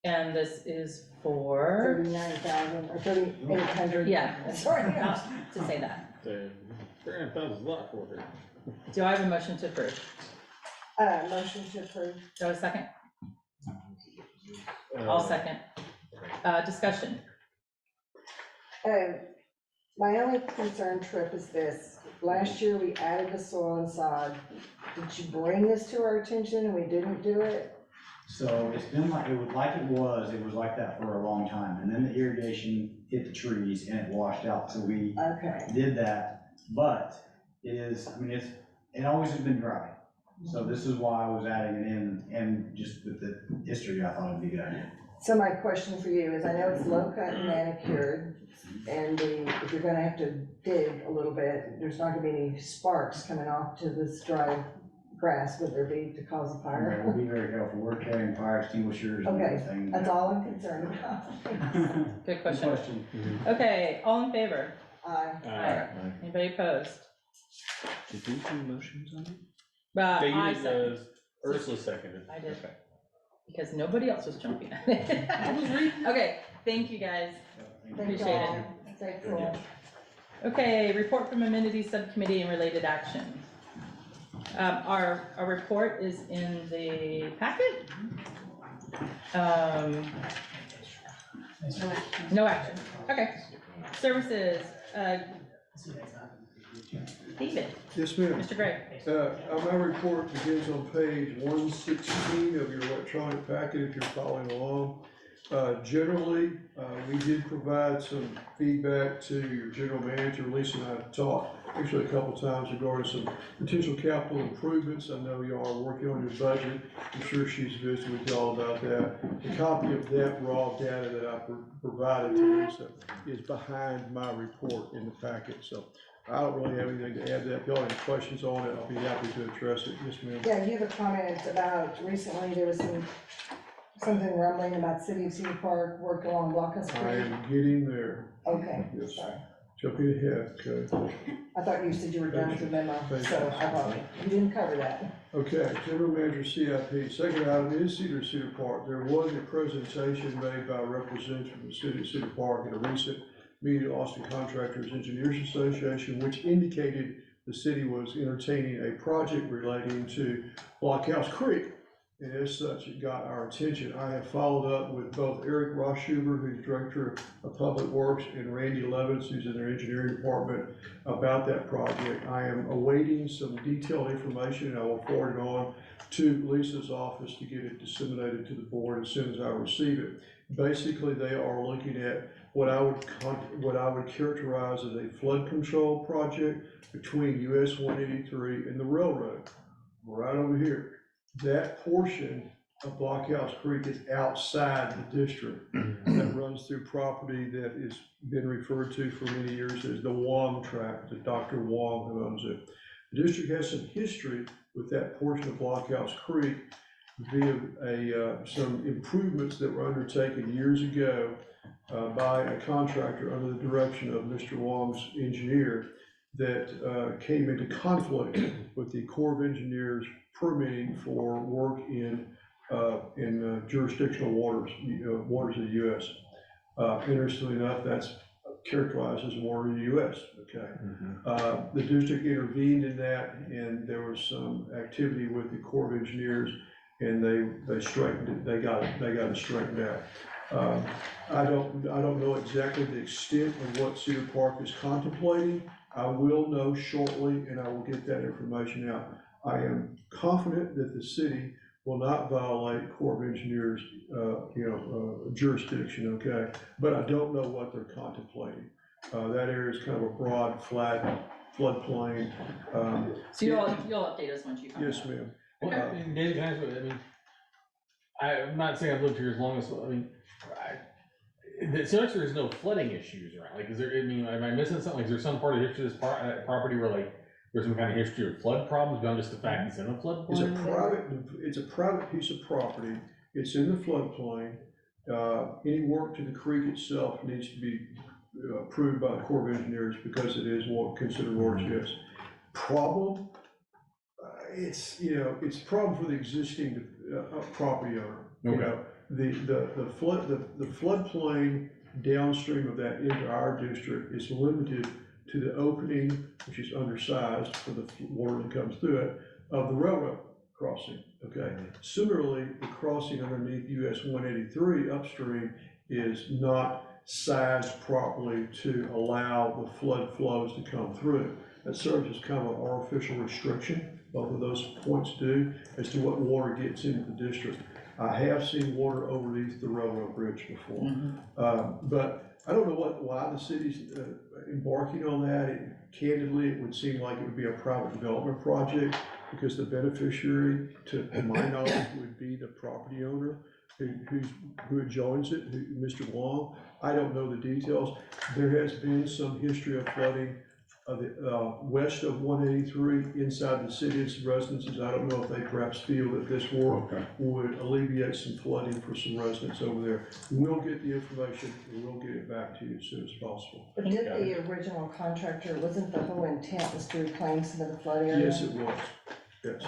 And this is for, 39,000 or 3,800. yeah, Sorry. not to say that. 300,000 is a lot for her. Do I have a motion to approve? Motion to approve. Do I have a second? I'll second. Discussion. My only concern, Trip, is this. Last year, we added the soil and sod. Did you bring this to our attention and we didn't do it? So it's been like, it was like that for a long time, and then the irrigation hit the trees and it washed out, so we Okay. did that. But it is, I mean, it always has been dry, so this is why I was adding it in, and just with the history, I thought it'd be a good idea. So my question for you is, I know it's low cut and manicured, and if you're gonna have to dig a little bit, there's not gonna be any sparks coming off to this dry grass, would there be, to cause a Okay, fire? we'll be very careful, we're carrying fire extinguishers and Okay, everything. that's all I'm concerned about. Good question. Okay, all in favor? Aye. Anybody opposed? Did we do motions on it? Yeah, I you did, second. Ursula seconded. I did, because nobody else was jumping at it. Okay, thank you, guys. Thank Appreciate y'all. it. Stay cool. Okay, report from amenities subcommittee and related action. Our report is in the packet. No action, okay. Services, David, Yes, ma'am. Mr. Gray. My report begins on page 116 of your electronic packet if you're following along. Generally, we did provide some feedback to your general manager. Lisa and I have talked actually a couple times regarding some potential capital improvements. I know you are working on your budget. I'm sure she's visited with y'all about that. A copy of that raw data that I provided to Lisa is behind my report in the packet. So I don't really have anything to add to that. If y'all have any questions on it, I'll be happy to address it. Yes, ma'am. Yeah, you have a comment about recently there was something rumbling about City of Cedar Park work along Blockhouse I Creek. am getting there. Okay, Yes. sorry. Jumping ahead, okay. I thought you said you were done with the memo, so I thought you didn't cover that. Okay, General Manager CIP, second item is Cedar Park. There was a presentation made by a representative from the City of Cedar Park at a recent meeting of Austin Contractors Engineers Association, which indicated the city was entertaining a project relating to Blockhouse Creek. And as such, it got our attention. I have followed up with both Eric Roshuber, who's Director of Public Works, and Randy Levins, who's in their engineering department, about that project. I am awaiting some detailed information, and I will forward it on to Lisa's office to get it disseminated to the board as soon as I receive it. Basically, they are looking at what I would characterize as a flood control project between US 183 and the railroad, right over here. That portion of Blockhouse Creek is outside the district. That runs through property that has been referred to for many years as the Wong Tract, the Dr. Wong who owns it. The district has some history with that portion of Blockhouse Creek via some improvements that were undertaken years ago by a contractor under the direction of Mr. Wong's engineer that came into conflict with the Corps of Engineers permitting for work in jurisdictional waters of the U.S. Interestingly enough, that's characterized as water in the U.S., okay? The district intervened in that, and there was some activity with the Corps of Engineers, and they straightened it, they got it straightened out. I don't know exactly the extent of what Cedar Park is contemplating. I will know shortly, and I will get that information out. I am confident that the city will not violate Corps of Engineers, jurisdiction, okay? But I don't know what they're contemplating. That area is kind of a broad, flat floodplain. So you'll update us once you find out. Yes, ma'am. Well, David, can I ask you, I mean, I'm not saying I've lived here as long as, I mean, it seems like there's no flooding issues around, like, is there, I mean, am I missing something? Like, is there some part of the history of this property where, like, there's some kind of history of flood problems beyond just the fact it's in a floodplain? It's a private piece of property. It's in the floodplain. Any work to the creek itself needs to be approved by the Corps of Engineers because it is considered watershed. Problem, it's, you know, it's a problem for the existing property owner. You know, the floodplain downstream of that into our district is limited to the opening, which is undersized for the water that comes through it, of the railroad crossing, okay? Similarly, the crossing underneath US 183 upstream is not sized properly to allow the flood flows to come through. That serves as kind of an artificial restriction, both of those points do, as to what water gets into the district. I have seen water underneath the railroad bridge before. But I don't know why the city's embarking on that. Candidly, it would seem like it would be a private development project because the beneficiary, to my knowledge, would be the property owner who adjoins it, Mr. Wong. I don't know the details. There has been some history of flooding west of 183 inside the city's residences. I don't know if they perhaps feel that this work would alleviate some flooding for some residents over there. We'll get the information and we'll get it back to you as soon as possible. But did the original contractor, wasn't the whole intent was to reclaim some of the flood area? Yes, it was, yes.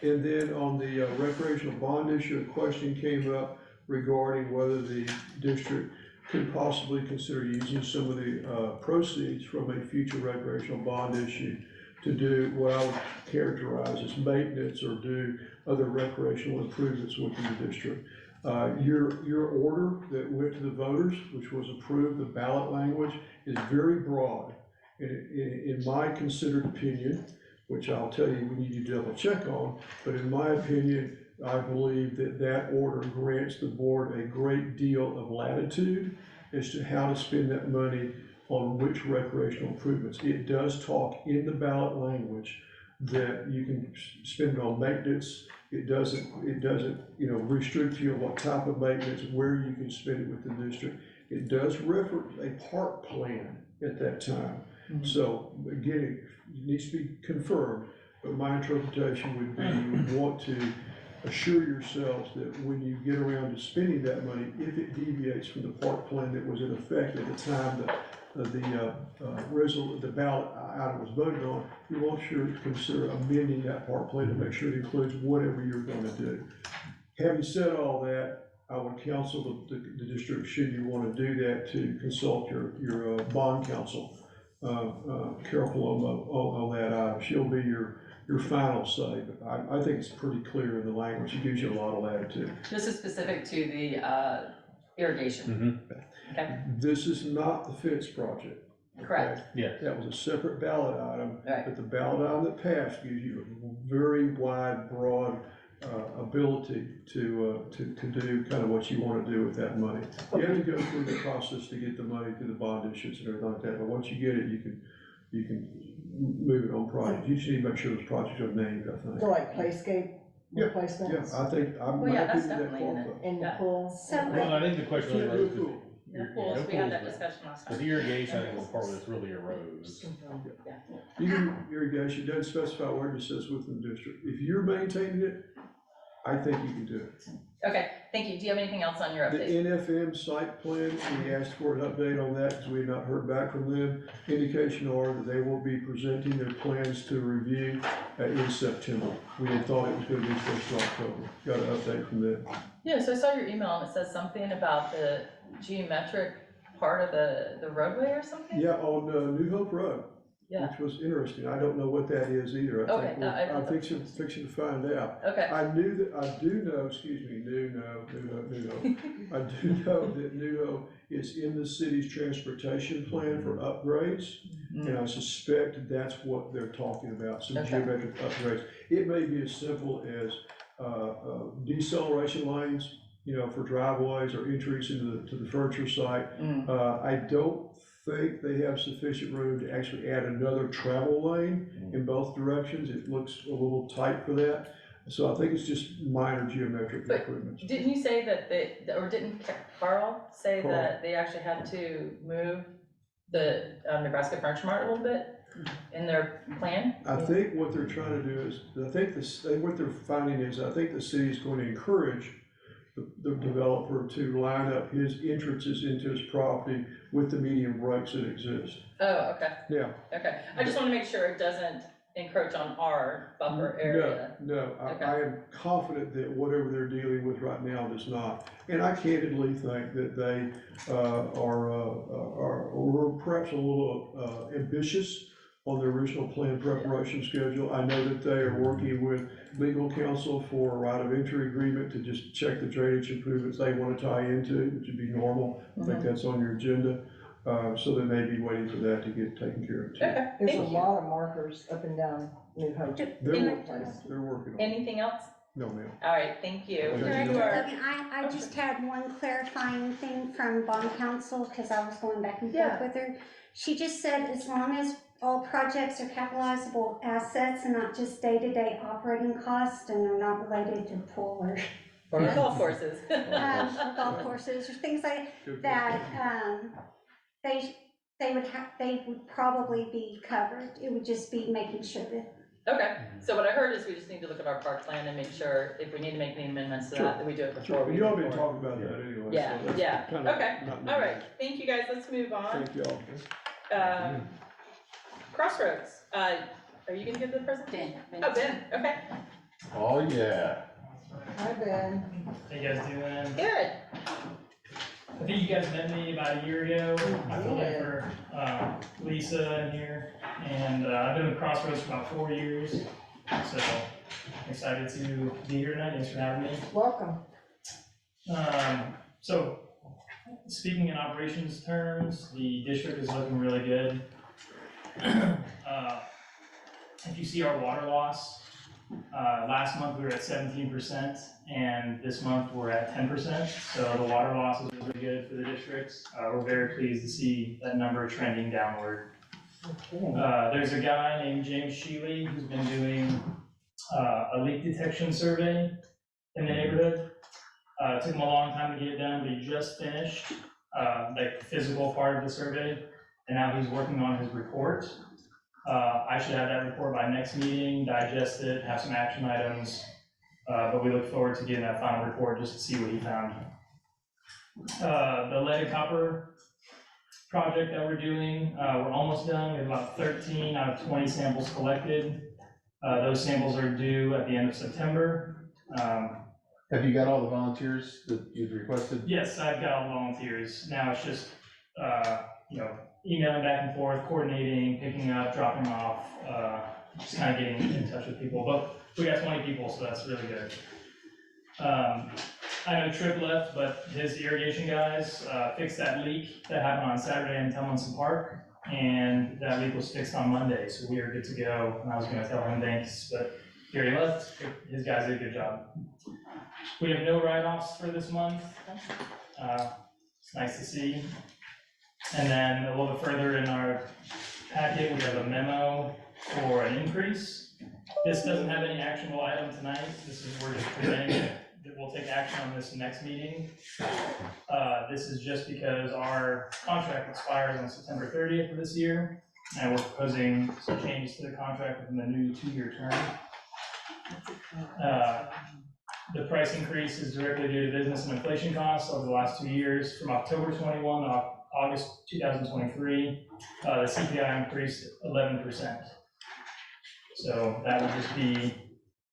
And then on the recreational bond issue, a question came up regarding whether the district could possibly consider using some of the proceeds from a future recreational bond issue to do what I would characterize as maintenance or do other recreational improvements within the district. Your order that went to the voters, which was approved, the ballot language, is very broad. In my considered opinion, which I'll tell you we need to double check on, but in my opinion, I believe that that order grants the board a great deal of latitude as to how to spend that money on which recreational improvements. It does talk in the ballot language that you can spend it on maintenance. It doesn't, you know, restrict you on what type of maintenance, where you can spend it with the district. It does reference a park plan at that time. So again, it needs to be confirmed, but my interpretation would be you would want to assure yourselves that when you get around to spending that money, if it deviates from the park plan that was in effect at the time that the ballot item was voted on, you want to consider amending that park plan to make sure it includes whatever you're going to do. Having said all that, I would counsel the district, should you want to do that, to consult your bond counsel, Carol Paloma, on that item. She'll be your final say, but I think it's pretty clear in the language. It gives you a lot of latitude. This is specific to the irrigation. Okay, This is not the fence project. correct. Yeah. That was a separate ballot item, Right. but the ballot item that passed gives you a very wide, broad ability to do kind of what you want to do with that money. You have to go through the process to get the money through the bond issues and everything like that, but once you get it, you can move it on projects. You just need to make sure those projects are named, I think. So like playscape Yeah, replacements? Yeah, I think, I'm Well, yeah, not that's that definitely in it. far. In the Yeah. pools? So, Well, I think the question Can't really do a pool. The pools, we had that discussion last But time. the irrigation, I think, was part of this really arose. Even irrigation doesn't specify where it says within the district. If you're maintaining it, I think you can do it. Okay, thank you. Do you have anything else on your The update? NFM site plan, we asked for an update on that because we had not heard back from them. Indication are that they will be presenting their plans to review in September. We had thought it was going to be first of October. Got an update from them. Yeah, so I saw your email and it says something about the geometric part of the roadway or something? Yeah, on New Hope Road. Yeah. Which was interesting. I don't know what that is either. I Okay, think no, I- I'm fixing to find out. Okay. I do know, New Hope. I do know that New Hope is in the city's transportation plan for upgrades. And I suspect that's what they're talking about, some Okay. geometric upgrades. It may be as simple as deceleration lanes, you know, for driveways or entries into the furniture site. I don't think they have sufficient room to actually add another travel lane in both directions. It looks a little tight for that. So I think it's just minor geometric But improvements. Didn't you say that or didn't Carl say Carl. that they actually had to move the Nebraska Furniture Mart a little bit in their plan? I think what they're trying to do is, what they're finding is, I think the city is going to encourage the developer to line up his entrances into his property with the median breaks that exist. Oh, okay, Yeah. okay. I just want to make sure it doesn't encroach on our buffer area. No, Okay. I am confident that whatever they're dealing with right now does not. And I candidly think that they are perhaps a little ambitious on their original plan preparation schedule. I know that they are working with legal counsel for a right of entry agreement to just check the drainage improvements they want to tie into, which would be normal. I think that's on your agenda. So they may be waiting for that to get taken care of too. Okay, There's a thank you. lot of markers up and down New Hope. They're working on it. Anything else? No, ma'am. All right, thank you. Okay. You are- I just had one clarifying thing from bond counsel, because I was going back and Yeah. forth with her. She just said as long as all projects are capitalizable assets and not just day-to-day operating costs, and they're not related to pool or Golf courses. or golf courses, or things like that, they would probably be covered. It would just be making sure that. Okay, so what I heard is we just need to look at our park plan and make sure if we need to make any amendments to Sure. that we do it before Sure, we. you all move been forward. talking about that anyway. Yeah, so that's yeah, kinda okay, not all right, new. thank you guys, let's move on. Thank y'all. Crossroads, are you gonna give the presentation? Oh, Ben, okay, Oh, yeah. Hi, Ben. How you guys doing? good. I think you guys met me about a year ago. I filled in for Lisa in here, and I've been with Crossroads for about 4 years. So I'm excited to be here tonight. Thanks for having me. Welcome. So speaking in operations terms, the district is looking really good. If you see our water loss, last month we were at 17%, and this month we're at 10%. So the water loss is really good for the district. We're very pleased to see that number trending downward. There's a guy named James Sheely who's been doing a leak detection survey in the neighborhood. It took him a long time to get it done, but he just finished like the physical part of the survey, and now he's working on his report. I should have that report by next meeting, digest it, have some action items, but we look forward to getting that final report just to see what he found. The lead and copper project that we're doing, we're almost done. We have about 13 out of 20 samples collected. Those samples are due at the end of September. Have you got all the volunteers that you'd requested? Yes, I've got all the volunteers. Now it's just, emailing back and forth, coordinating, picking up, dropping off, just kind of getting in touch with people. But we got 20 people, so that's really good. I know Tripp left, but his irrigation guys fixed that leak that happened on Saturday in Tomlinson Park, and that leak was fixed on Monday, so we are good to go. And I was gonna tell him thanks, but he already left. His guys did a good job. We have no write-offs for this month. It's nice to see. And then a little bit further in our packet, we have a memo for an increase. This doesn't have any actionable item tonight. This is, we're just presenting it. We'll take action on this next meeting. This is just because our contract expires on September 30th of this year, and we're proposing some changes to the contract within the new 2-year term. The price increase is directly due to business and inflation costs over the last 2 years. From October 21 to August 2023, the CPI increased 11%. So that will just be,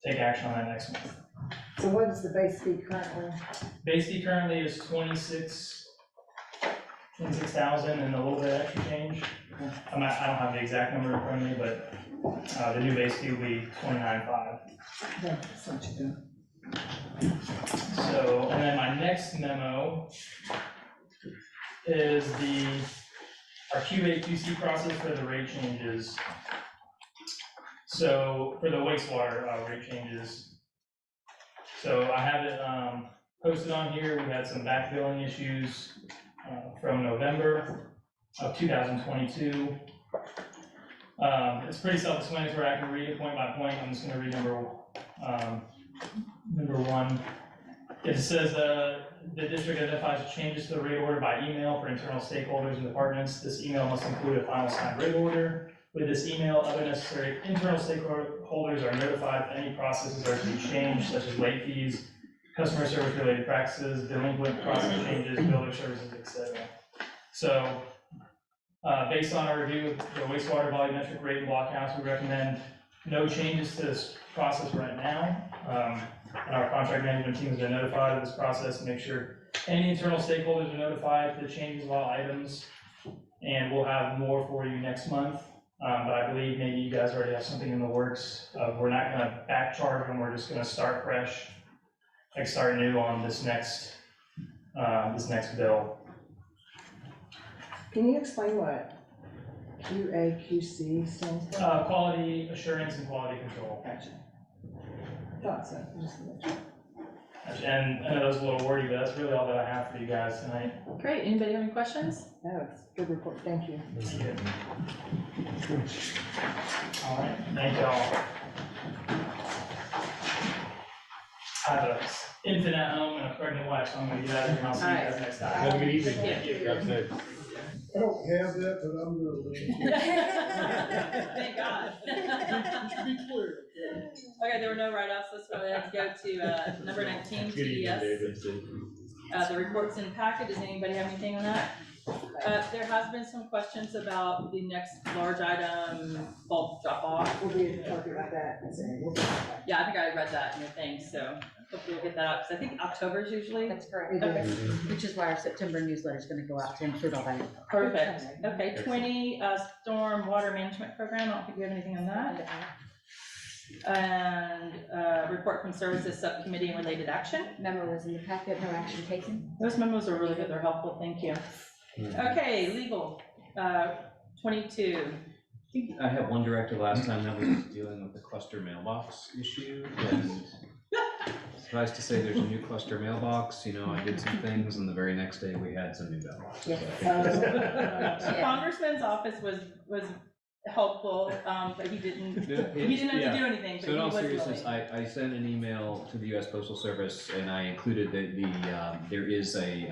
take action on that next month. So what is the base fee currently? Base fee currently is 26,000 and a little bit extra change. I don't have the exact number in front of me, but the new base fee will be 29.5. Yeah, that's not too bad. So, and then my next memo is our QA/QC process for the rate changes. So, for the wastewater rate changes. So I have it posted on here. We had some backfilling issues from November of 2022. It's pretty self-explanatory. I can read it point by point. I'm just going to read number one. It says the district identifies changes to the rate order by email for internal stakeholders and departments. This email must include a final signed rate order. With this email, other necessary internal stakeholders are notified if any processes are to be changed, such as late fees, customer service related practices, delinquent process changes, builder services, etc. So, based on our review of the wastewater volumetric rate and block counts, we recommend no changes to this process right now. And our contract management team has been notified of this process to make sure any internal stakeholders are notified for the changes of all items. And we'll have more for you next month. But I believe maybe you guys already have something in the works. We're not gonna back charge them, we're just gonna start fresh, like start new on this next bill. Can you explain what QAQC stands for? Quality assurance and quality control. Gotcha. Thought so. Just to make sure. And I know that was a little wordy, but that's really all that I have for you guys tonight. Great, anybody have any questions? No, it's a good report, thank you. All right, thank y'all. I have an infant at home and a pregnant wife, so I'm gonna get out of here and I'll see you guys next time. Have a good evening. Thank you. Drive safe. I don't have that, but I'm gonna. Thank God. Just to be clear. Okay, there were no write-offs, let's go ahead and go to number 19, Good evening, TDS. David. The report's in packet, does anybody have anything on that? There has been some questions about the next large item, bulk drop-off. We'll be talking about that and saying, we'll be back. Yeah, I think I read that in your thing, so hopefully we'll get that out, because I think October is usually. That's correct. Okay. Which is why our September newsletter is gonna go out to include all that. Perfect, okay, 20, storm water management program, I don't think we have anything on that. And, report from services subcommittee and related action. Memo was in the packet, no action taken. Those memos are really good, they're helpful, thank you. Okay, legal, 22. I had one director last time that was dealing with the cluster mailbox issue, and surprised to say there's a new cluster mailbox, you know, I did some things, and the very next day we had some new mailboxes. So I think that's, Congressman's office was helpful, but he didn't have to do anything, but So he in all was seriousness, willing. I sent an email to the US Postal Service, and I included there is a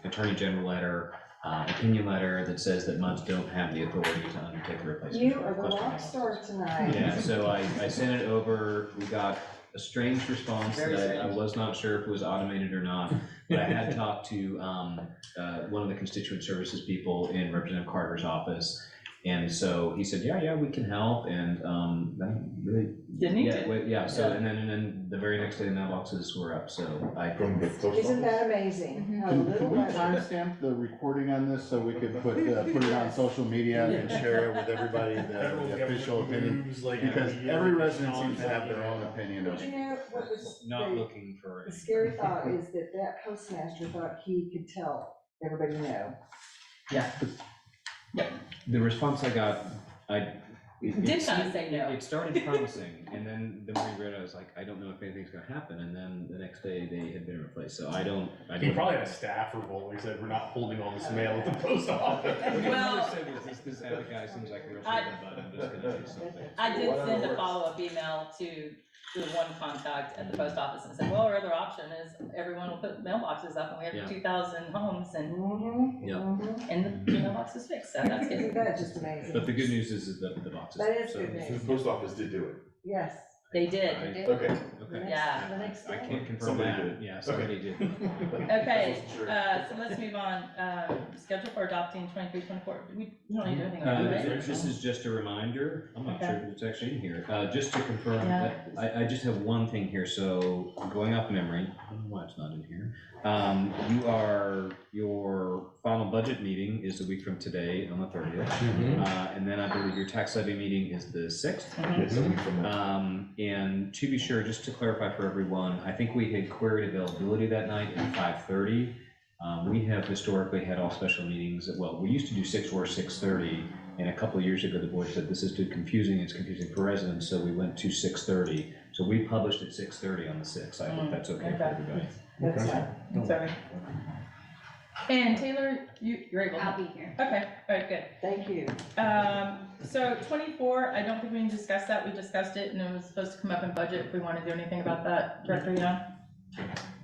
Attorney General letter, opinion letter that says that MUDs don't have the authority to undertake the replacement. You of are the cluster rock mailboxes. star tonight. Yeah, so I sent it over, we got a strange response Very that I strange. was not sure if it was automated or not, but I had talked to one of the constituent services people in Representative Carter's office, and so he said, yeah, we can help, and that really. Didn't he? Yeah, so, and then the very next day the mailboxes were up, so I. From the post Isn't office? that amazing? How Can little we letter. timestamp the recording on this so we could put it on social media and share it with everybody, the official opinion? Because every resident seems to have their own opinion of But you it. know, what was Not the looking for. the scary thought is that that postmaster thought he could tell everybody no. The response I got, it Did seemed- not say no. It started promising, and then we realized, like, I don't know if anything's gonna happen, and then the next day they had been replaced, so I don't. He probably had a staff revolt, he said, we're not holding all this mail at the post office. What he Well- really said was, this other guy seems like a real shit, but I'm just gonna do something. I did send a follow-up email to the one contact at the post office and said, well, our other option is everyone will put mailboxes up, and we Yeah. have 2,000 homes, and Yep. the mailbox is fixed, so that's Isn't good. that just amazing? But the good news is that the boxes. That is so- good news. The post office did do it. Yes. They did. I- Okay. Okay. Yeah. The next I day. can't confirm Somebody that, did. yeah, somebody did. Okay, Sure. so let's move on. Schedule for adopting 23-24. We don't need to do anything on that, right? This is just a reminder, I'm not Okay. sure if it's actually in here, just to confirm Yeah. that, I just have one thing here, so going off memory, I don't know why it's not in here. Your final budget meeting is a week from today on the 30th. And then I believe your tax levy meeting is the 6th. Yes, a week from now. And to be sure, just to clarify for everyone, I think we had queried availability that night at 5:30. We have historically had all special meetings, well, we used to do 6 or 6:30, and a couple of years ago, the board said this is too confusing, it's confusing for residents, so we went to 6:30. So we published at 6:30 on the 6th, I hope that's okay for everybody. That's fine. Sorry. And Taylor, you're able to. I'll be here. Okay, all right, good. Thank you. So 24, I don't think we can discuss that. We discussed it and it was supposed to come up in budget if we want to do anything about that. Director Young?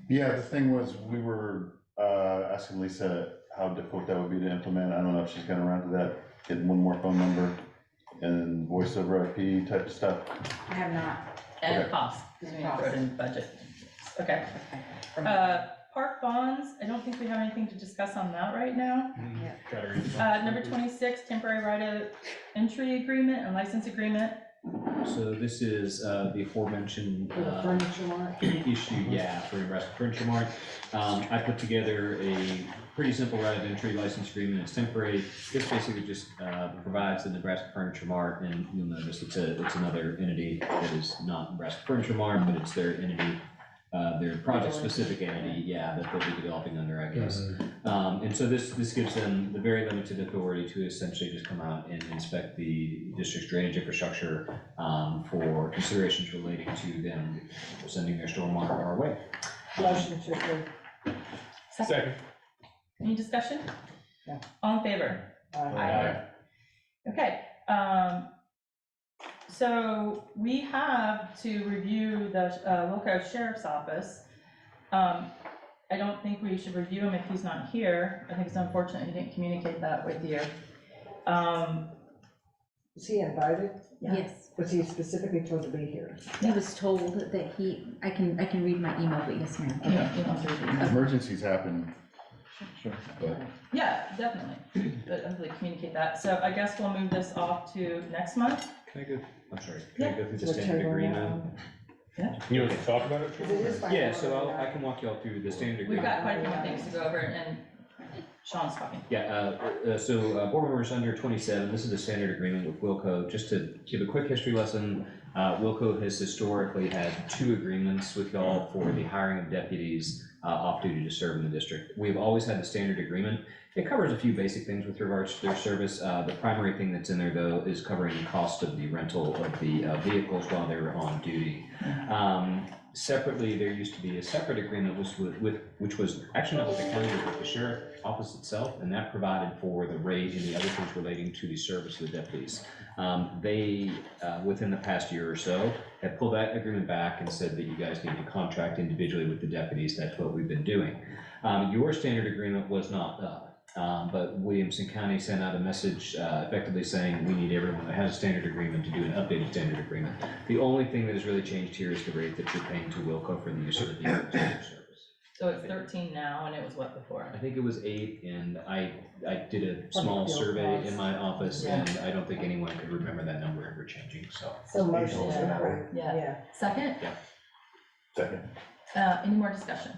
Yeah, the thing was, we were asking Lisa how difficult that would be to implement. I don't know if she's gonna run to that, get one more phone number and voice over IP type of stuff. I have not. And Okay. cost, because we need to put it in budget. Okay. Park bonds, I don't think we have anything to discuss on that right now. Number 26, temporary right of entry agreement and license agreement. So this is the aforementioned Furniture Mart. issue, yeah, for Nebraska Furniture Mart. I put together a pretty simple right of entry license agreement. It's temporary. This basically just provides the Nebraska Furniture Mart, and you'll notice it's another entity that is not Nebraska Furniture Mart, but it's their entity, their project-specific entity, yeah, that they'll be developing under, I guess. And so this gives them the very limited authority to essentially just come out and inspect the district's drainage infrastructure for considerations relating to them sending their stormwater our way. Motion to approve. Second. Any discussion? No. All in favor? Aye. Okay, so we have to review the Wilco Sheriff's Office. I don't think we should review him if he's not here. I think it's unfortunate he didn't communicate that with you. Is he invited? Yes, Was he specifically told to be here? he was told that I can read my email, but yes, ma'am. You want to review? Emergencies happen. Sure. But Yeah, definitely, but hopefully communicate that. So I guess we'll move this off to next month. Can I go, I'm sorry, can I go through the So standard table agreement? You want to talk about it? Because it is by Yeah, so order, I can walk you all through the standard We've agreement. got quite a few more things to go over, and Sean's talking. Yeah, board members under 27, this is the standard agreement with Wilco. Just to give a quick history lesson, Wilco has historically had 2 agreements with y'all for the hiring of deputies off duty to serve in the district. We've always had the standard agreement. It covers a few basic things with regards to their service. The primary thing that's in there, though, is covering the cost of the rental of the vehicles while they're on duty. Separately, there used to be a separate agreement which was actually not with the county, but with the sheriff office itself, and that provided for the rate and the other things relating to the service of the deputies. They, within the past year or so, have pulled that agreement back and said that you guys need to contract individually with the deputies. That's what we've been doing. Your standard agreement was not up. But Williamson County sent out a message effectively saying we need everyone that has a standard agreement to do an updated standard agreement. The only thing that has really changed here is the rate that you're paying to Wilco for the use of the vehicles in their service. So it's 13 now, and it was what before? I think it was 8, and I did a small survey in my office, and I don't think anyone could remember that number ever changing, so. So motion to approve. Yeah. Second? Yeah. Second. Any more discussion?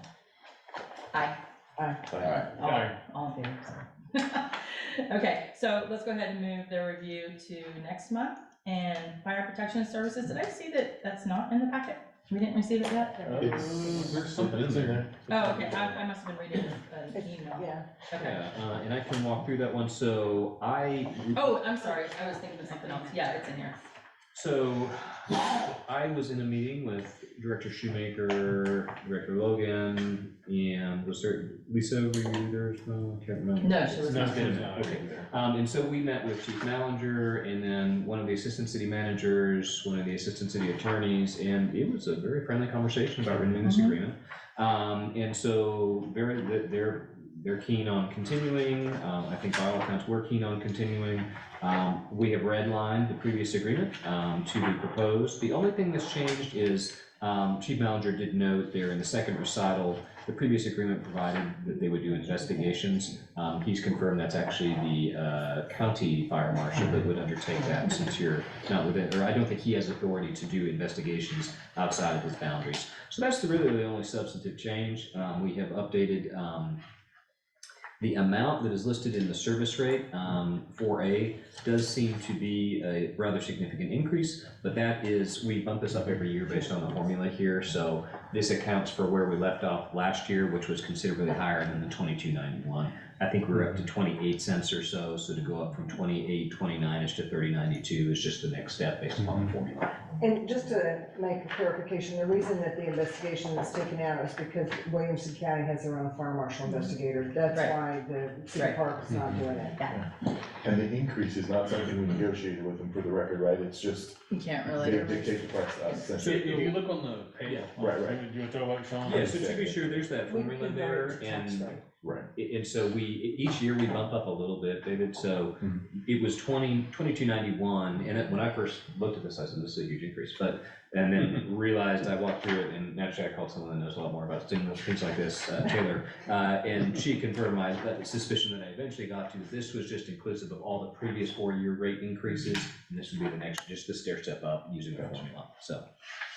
Aye. Aye. All in favor, sorry. Okay, so let's go ahead and move the review to next month. And fire protection services, did I see that that's not in the packet? We didn't receive it yet? There's something in there. Oh, okay, I must have been reading an email. Yeah. Okay. Yeah, and I can walk through that one, so Oh, I'm sorry, I was thinking of something else. Yeah, it's in here. So I was in a meeting with Director Shoemaker, Director Logan, and was there, Lisa, were you there? No, I can't remember. No, she was No, not. she was not. Okay. And so we met with Chief Malinger and then one of the assistant city managers, one of the assistant city attorneys, and it was a very friendly conversation about renewing this agreement. And so they're keen on continuing. I think by all accounts, we're keen on continuing. We have redlined the previous agreement to be proposed. The only thing that's changed is Chief Malinger did note there in the second recital, the previous agreement provided that they would do investigations. He's confirmed that's actually the county fire marshal that would undertake that, since you're not within, or I don't think he has authority to do investigations outside of his boundaries. So that's really the only substantive change. We have updated the amount that is listed in the service rate, 4A, does seem to be a rather significant increase, but that is, we bump this up every year based on the formula here, so this accounts for where we left off last year, which was considerably higher than the 2291. I think we're up to 28 cents or so, so to go up from 28.29ish to 30.92 is just the next step based upon the formula. And just to make a clarification, the reason that the investigation is taken out is because Williamson County has their own fire marshal investigator. That's Right. why the city park is not doing it. And the increase is not something we negotiated with them, for the record, right? It's just, You can't they really. dictate the price to us. So essentially. if you look on the page, Right. do you want to talk about it, Sean? Yeah, so to be sure, there's that We formula convert there, it to tax and rate. Right. And so each year we bump up a little bit, David, so it was 2291, and when I first looked at this, I said, this is a huge increase, but And then realized, I walked through it, and naturally I called someone that knows a lot more about things like this, Taylor, and she confirmed my suspicion that I eventually got to. This was just inclusive of all the previous 4-year rate increases, and this would be the next, just the stair step up using the formula, so.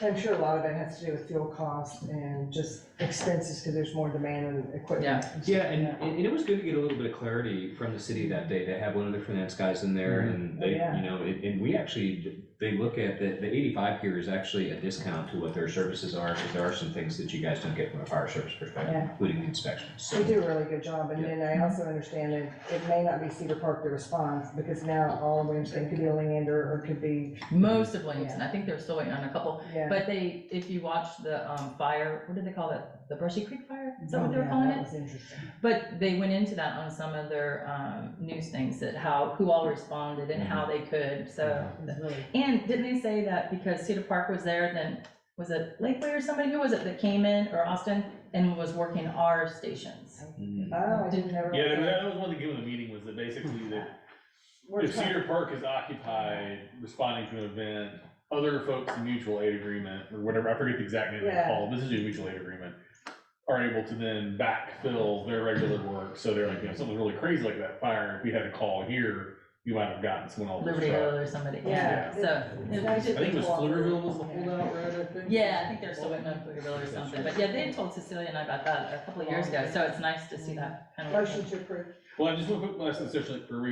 I'm sure a lot of it has to do with fuel costs and just expenses, because there's more demand on equipment. Yeah, and it was good to get a little bit of clarity from the city that day. They have one of their finance guys in there, and they, Yeah. you know, and we actually, they look at the 85 here is actually a discount to what their services are, because there are some things that you guys don't get from a fire service perspective, Yeah. including the inspections. They do a really good job, and then I also understand that it may not be Cedar Park that responds, because now all of Williamston could be a Leander, or it could be. Most of Williamson, I think they're still waiting on a couple, Yeah. but they, if you watch the fire, what did they call it? The Brushy Creek Fire? Is that what they were Yeah, calling that it? was interesting. But they went into that on some of their news things, that who all responded and how they could, so. It was really. And didn't they say that because Cedar Park was there, then, was it Lakeway or somebody, who was it that came in, or Austin, and was working our stations? Oh, I didn't know. Yeah, that was one thing given the meeting, was that basically that if Cedar Park is occupied responding to an event, other folks in mutual aid agreement, or whatever, I forget the exact name it's called, this is a mutual aid agreement, are able to then backfill their regular work, so they're like, you know, something really crazy like that fire, if we had a call here, you might have gotten someone else's Liberty truck. Hill or somebody, Yeah. yeah, so. I think it was Pflugerville was the holdout, right, I think? Yeah, I think they're still waiting on Pflugerville or something, but yeah, they had told Cecilia and I about that a couple of years ago, so it's nice to see that kind of. Motion to approve. Well, I just want to put last discussion for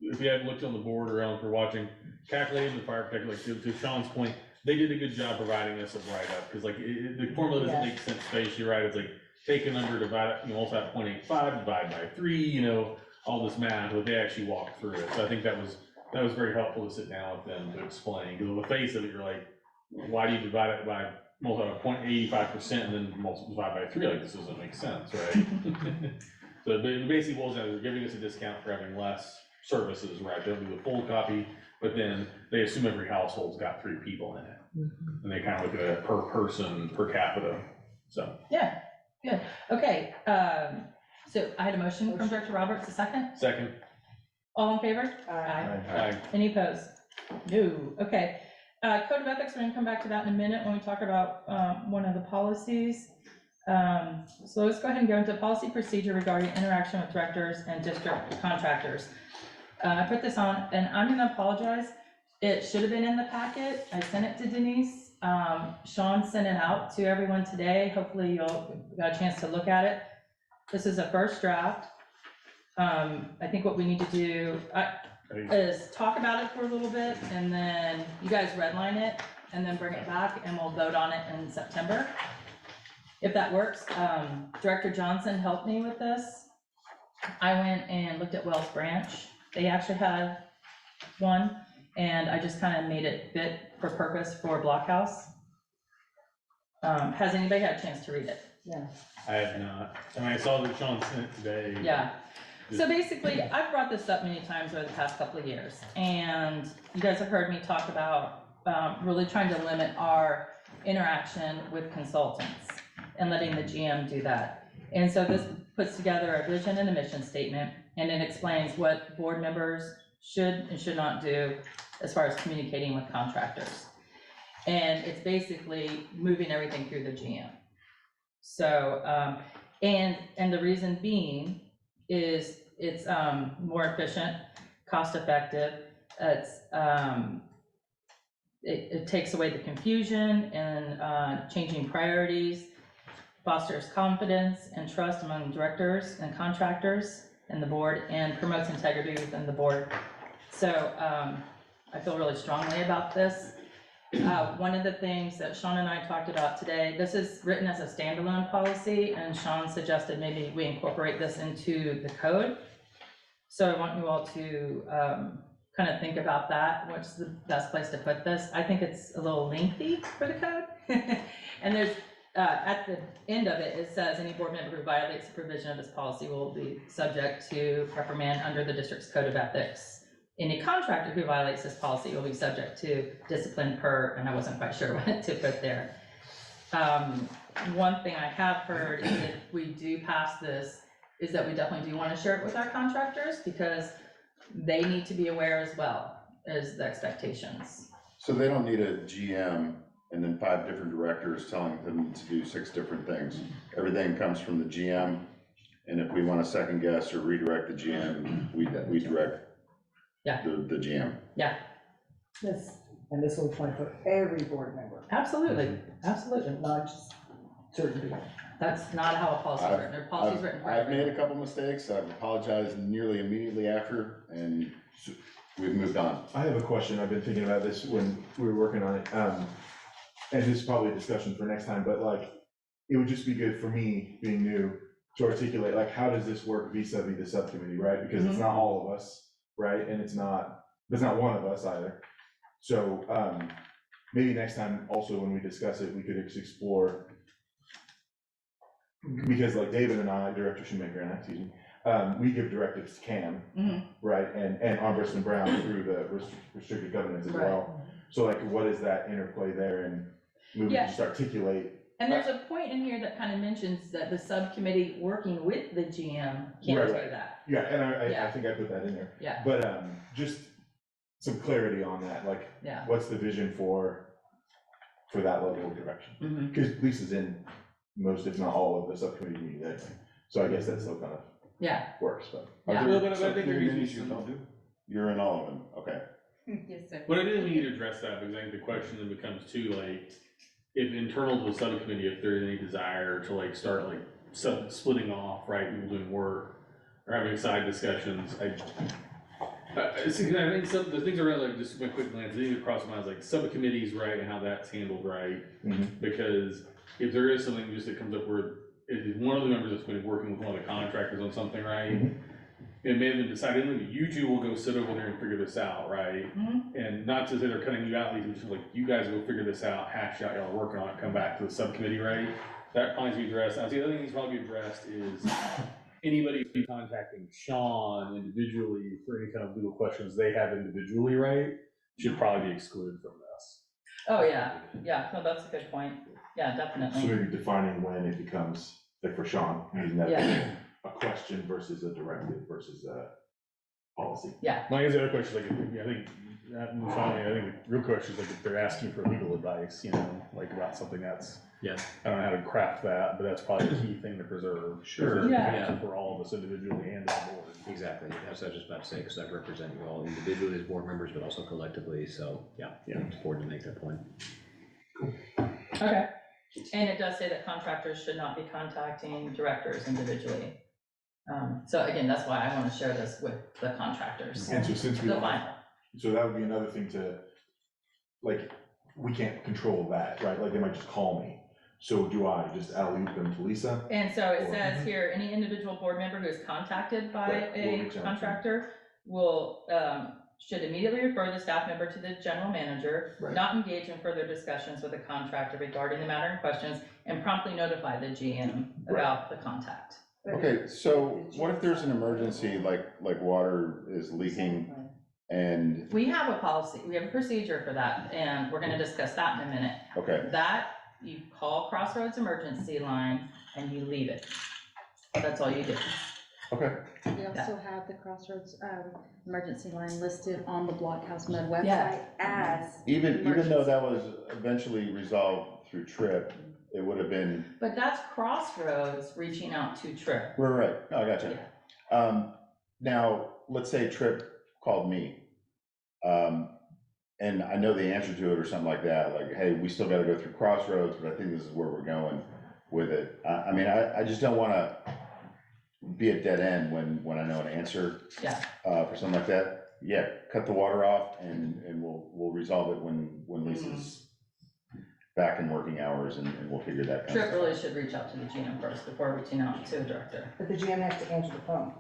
if you haven't looked on the board or around for watching, calculating the fire protector, like to Sean's point, they did a good job providing us a write-up, because like, the formula doesn't make sense spatially, right? It's like, take a number, divide it, you know, multiply 0.85, divide by 3, you know, all this math, but they actually walked through it. So I think that was very helpful to sit down with them to explain, because on the face of it, you're like, why do you divide it by, multiply 0.85% and then multiply by 3? Like, this doesn't make sense, right? So it basically boils down to they're giving us a discount for having less services, right? They'll do the full copy, but then they assume every household's got 3 people in it. And they kind of look at it per person, per capita, so. Yeah, good, okay, so I had a motion from Director Roberts, a second? Second. All in favor? Aye. Any opposed? No, okay. Code of ethics, we're gonna come back to that in a minute when we talk about one of the policies. So let's go ahead and go into policy procedure regarding interaction with directors and district contractors. I put this on, and I'm gonna apologize. It should have been in the packet. I sent it to Denise. Sean sent it out to everyone today. Hopefully you'll got a chance to look at it. This is a first draft. I think what we need to do is talk about it for a little bit, and then you guys redline it, and then bring it back, and we'll vote on it in September. If that works. Director Johnson helped me with this. I went and looked at Wells Branch. They actually had one, and I just kind of made it fit for purpose for Blockhouse. Has anybody had a chance to read it? Yeah. I have not. I mean, I saw that Sean sent it today. Yeah. So basically, I've brought this up many times over the past couple of years, and you guys have heard me talk about really trying to limit our interaction with consultants and letting the GM do that. And so this puts together a vision and a mission statement, and it explains what board members should and should not do as far as communicating with contractors. And it's basically moving everything through the GM. So, and the reason being is it's more efficient, cost effective. It takes away the confusion and changing priorities, fosters confidence and trust among directors and contractors and the board, and promotes integrity within the board. So I feel really strongly about this. One of the things that Sean and I talked about today, this is written as a standalone policy, and Sean suggested maybe we incorporate this into the code. So I want you all to kind of think about that. What's the best place to put this? I think it's a little lengthy for the code. And there's, at the end of it, it says any board member who violates the provision of this policy will be subject to reprimand under the district's code of ethics. Any contractor who violates this policy will be subject to discipline per, and I wasn't quite sure what to put there. One thing I have heard is if we do pass this, is that we definitely do want to share it with our contractors, because they need to be aware as well as the expectations. So they don't need a GM and then 5 different directors telling them to do 6 different things. Everything comes from the GM, and if we want to second guess or redirect the GM, we direct Yeah. the GM. Yeah, This, and this will apply for every board member, absolutely, absolutely. not just certain people. That's not how a policy is written. Their policy's written for I've made everyone. a couple mistakes, I've apologized nearly immediately after, and we've moved on. I have a question. I've been thinking about this when we were working on it. And this is probably a discussion for next time, but like, it would just be good for me, being new, to articulate, like, how does this work vis-a-vis the subcommittee, right? Because it's not all of us, right? And it's not one of us either. So, maybe next time also when we discuss it, we could explore, because like David and I, Director Shoemaker and I, excuse me, we give directives to CAM, right? And Armbrust Brown through the restricted governance as well. So like, what is that interplay there, and maybe Yeah. just articulate. And there's a point in here that kind of mentions that the subcommittee working with the GM can't do Right. that. Yeah, and I Yeah. think I put that in there. Yeah. But just some clarity on that, like, Yeah. what's the vision for that level of direction? Mhm. Because Lisa's in most, if not all, of the subcommittee meetings anyway, so I guess that still kind of Yeah. works, but. Yeah. Are there But I think there subcommittee needs to be meetings you some- don't do? You're in all of them, okay. Yes, sir. But I didn't need to address that, because I think the question then becomes too, like, if internal to the subcommittee, if there's any desire to like start like splitting off, right, people doing work, or having side discussions, I think some, the things around, like, just my quick glance, the thing that crossed my mind is like subcommittees, right, and how that's handled, right? Because if there is something just that comes up where, if one of the members that's been working with one of the contractors on something, right? It may have been decided, look, you two will go sit over there and figure this out, right? And not to say they're cutting you out, it's just like, you guys go figure this out, hash out, y'all are working on it, come back to the subcommittee, right? That probably needs to be addressed. Now, the other thing that needs to probably be addressed is anybody who's contacting Sean individually for any kind of legal questions they have individually, right? Should probably be excluded from this. Oh, yeah, yeah, no, that's a good point. Yeah, So definitely. maybe defining when it becomes, like for Sean, using that, Yeah. a question versus a directive versus a policy. Yeah. My other question is like, I think, finally, I think the real question is like, if they're asking for legal advice, you know, like about something that's, Yeah. I don't know how to craft that, but that's probably the key thing to preserve. Sure. Yeah. For all of us individually and as a board. Exactly, that's what I was just about to say, because I represent you all individually as board members, but also collectively, so, yeah, it's important to make that point. Okay. And it does say that contractors should not be contacting directors individually. So again, that's why I want to share this with the contractors. And so since we The don't, final. so that would be another thing to, like, we can't control that, right? Like, they might just call me. So do I just alley-oop them to Lisa? And so it Or- says here, any individual board member who is contacted by Right, we'll a reach out. contractor will, should immediately refer the staff member to the general manager, Right. not engage in further discussions with the contractor regarding the matter in questions, and promptly notify the GM about the contact. Okay, so what if there's an emergency, like water is leaking and, We have a policy, we have a procedure for that, and we're gonna discuss that in a minute. okay, That, you call Crossroads Emergency Line and you leave it. That's all you do. okay. We also have the Crossroads emergency line listed on the Blockhouse Med Yeah. website as. Even though that was eventually resolved through TRIP, it would have been, But that's Crossroads reaching out to Trip. right, no, I gotcha. Now, let's say TRIP called me. And I know the answer to it or something like that, like, hey, we still gotta go through Crossroads, but I think this is where we're going with it. I mean, I just don't wanna be a dead end when I know an answer. Yeah. For something like that. Yeah, cut the water off and we'll resolve it when Lisa's back in working hours and we'll figure that kind of Trip stuff really out. should reach out to the GM first before reaching out to a director. But the GM has to answer the phone.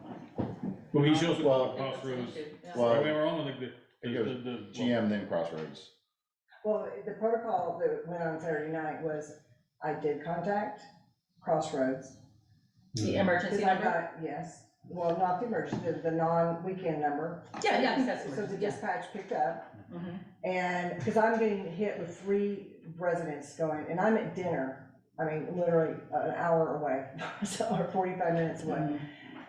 Well, he shows Well- Crossroads. Yeah. Well, Right, we're on like the GM then Crossroads. Well, the protocol that went on Saturday night was, I did contact Crossroads. The emergency Because I number? got, yes, well, not the emergency, the non-weekend number. Yeah, yeah, that's So the emergency, yeah. dispatch picked up, Mhm. and, because I'm getting hit with 3 residents going, and I'm at dinner, I mean, literally an hour away, or 45 minutes away.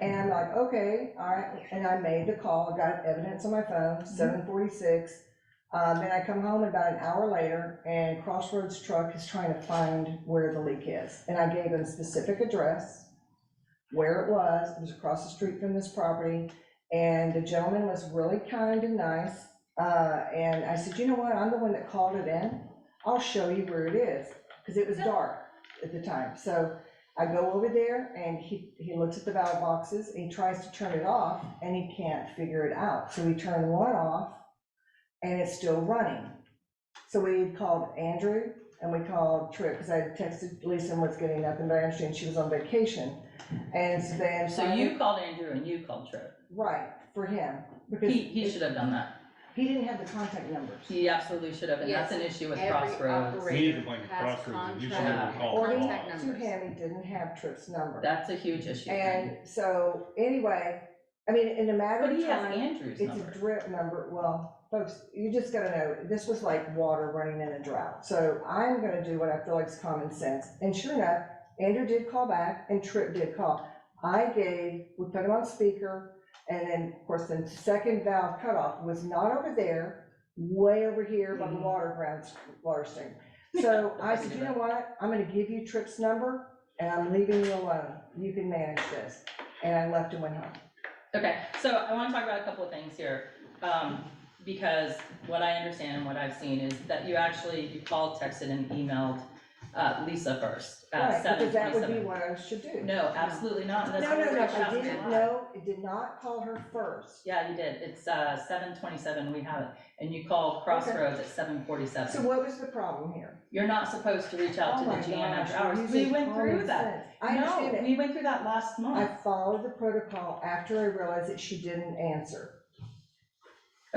And I'm like, okay, all right, and I made the call, I got evidence on my phone, 7:46. Then I come home about an hour later, and Crossroads truck is trying to find where the leak is. And I gave them specific address, where it was across the street from this property. And the gentleman was really kind and nice. And I said, you know what, I'm the one that called it in. I'll show you where it is, because it was dark at the time. So I go over there, and he looks at the valve boxes, and he tries to turn it off, and he can't figure it out. So he turned one off, and it's still running. So we called Andrew, and we called Tripp, because I had texted Lisa and was getting nothing, but I understand she was on vacation. And so then. So you called Andrew and you called Tripp. Right, for him, because. He should have done that. He didn't have the contact numbers. He absolutely should have, and that's an issue with Crossroads. We need to blame Crossroads, you should have called. According to him, he didn't have Tripp's number. That's a huge issue. And so, anyway, I mean, in a matter But of he has time, Andrew's it's number. a drip number. Well, folks, you just gotta know, this was like water running in a drought. So I'm gonna do what I feel like is common sense. And sure enough, Andrew did call back and Tripp did call. We put him on speaker, and then, of course, the second valve cutoff was not over there, way over here by the water stream. So I said, you know what, I'm gonna give you Tripp's number, and I'm leaving you alone. You can manage this. And I left and went home. Okay, so I want to talk about a couple of things here, because what I understand and what I've seen is that you called, texted, and emailed Lisa first at Right, because that would be 7:27. what I should do. No, absolutely not. and that's No, what no, we're no, reaching out I to didn't you. know, it did not call her first. Yeah, you did. It's 7:27, we have it, and you called Crossroads at So 7:47. what was the problem here? You're not supposed to reach out Oh to the my GM gosh, after you're hours. using We went through common that. sense. I understand No, it. we went through that last I month. followed the protocol after I realized that she didn't answer.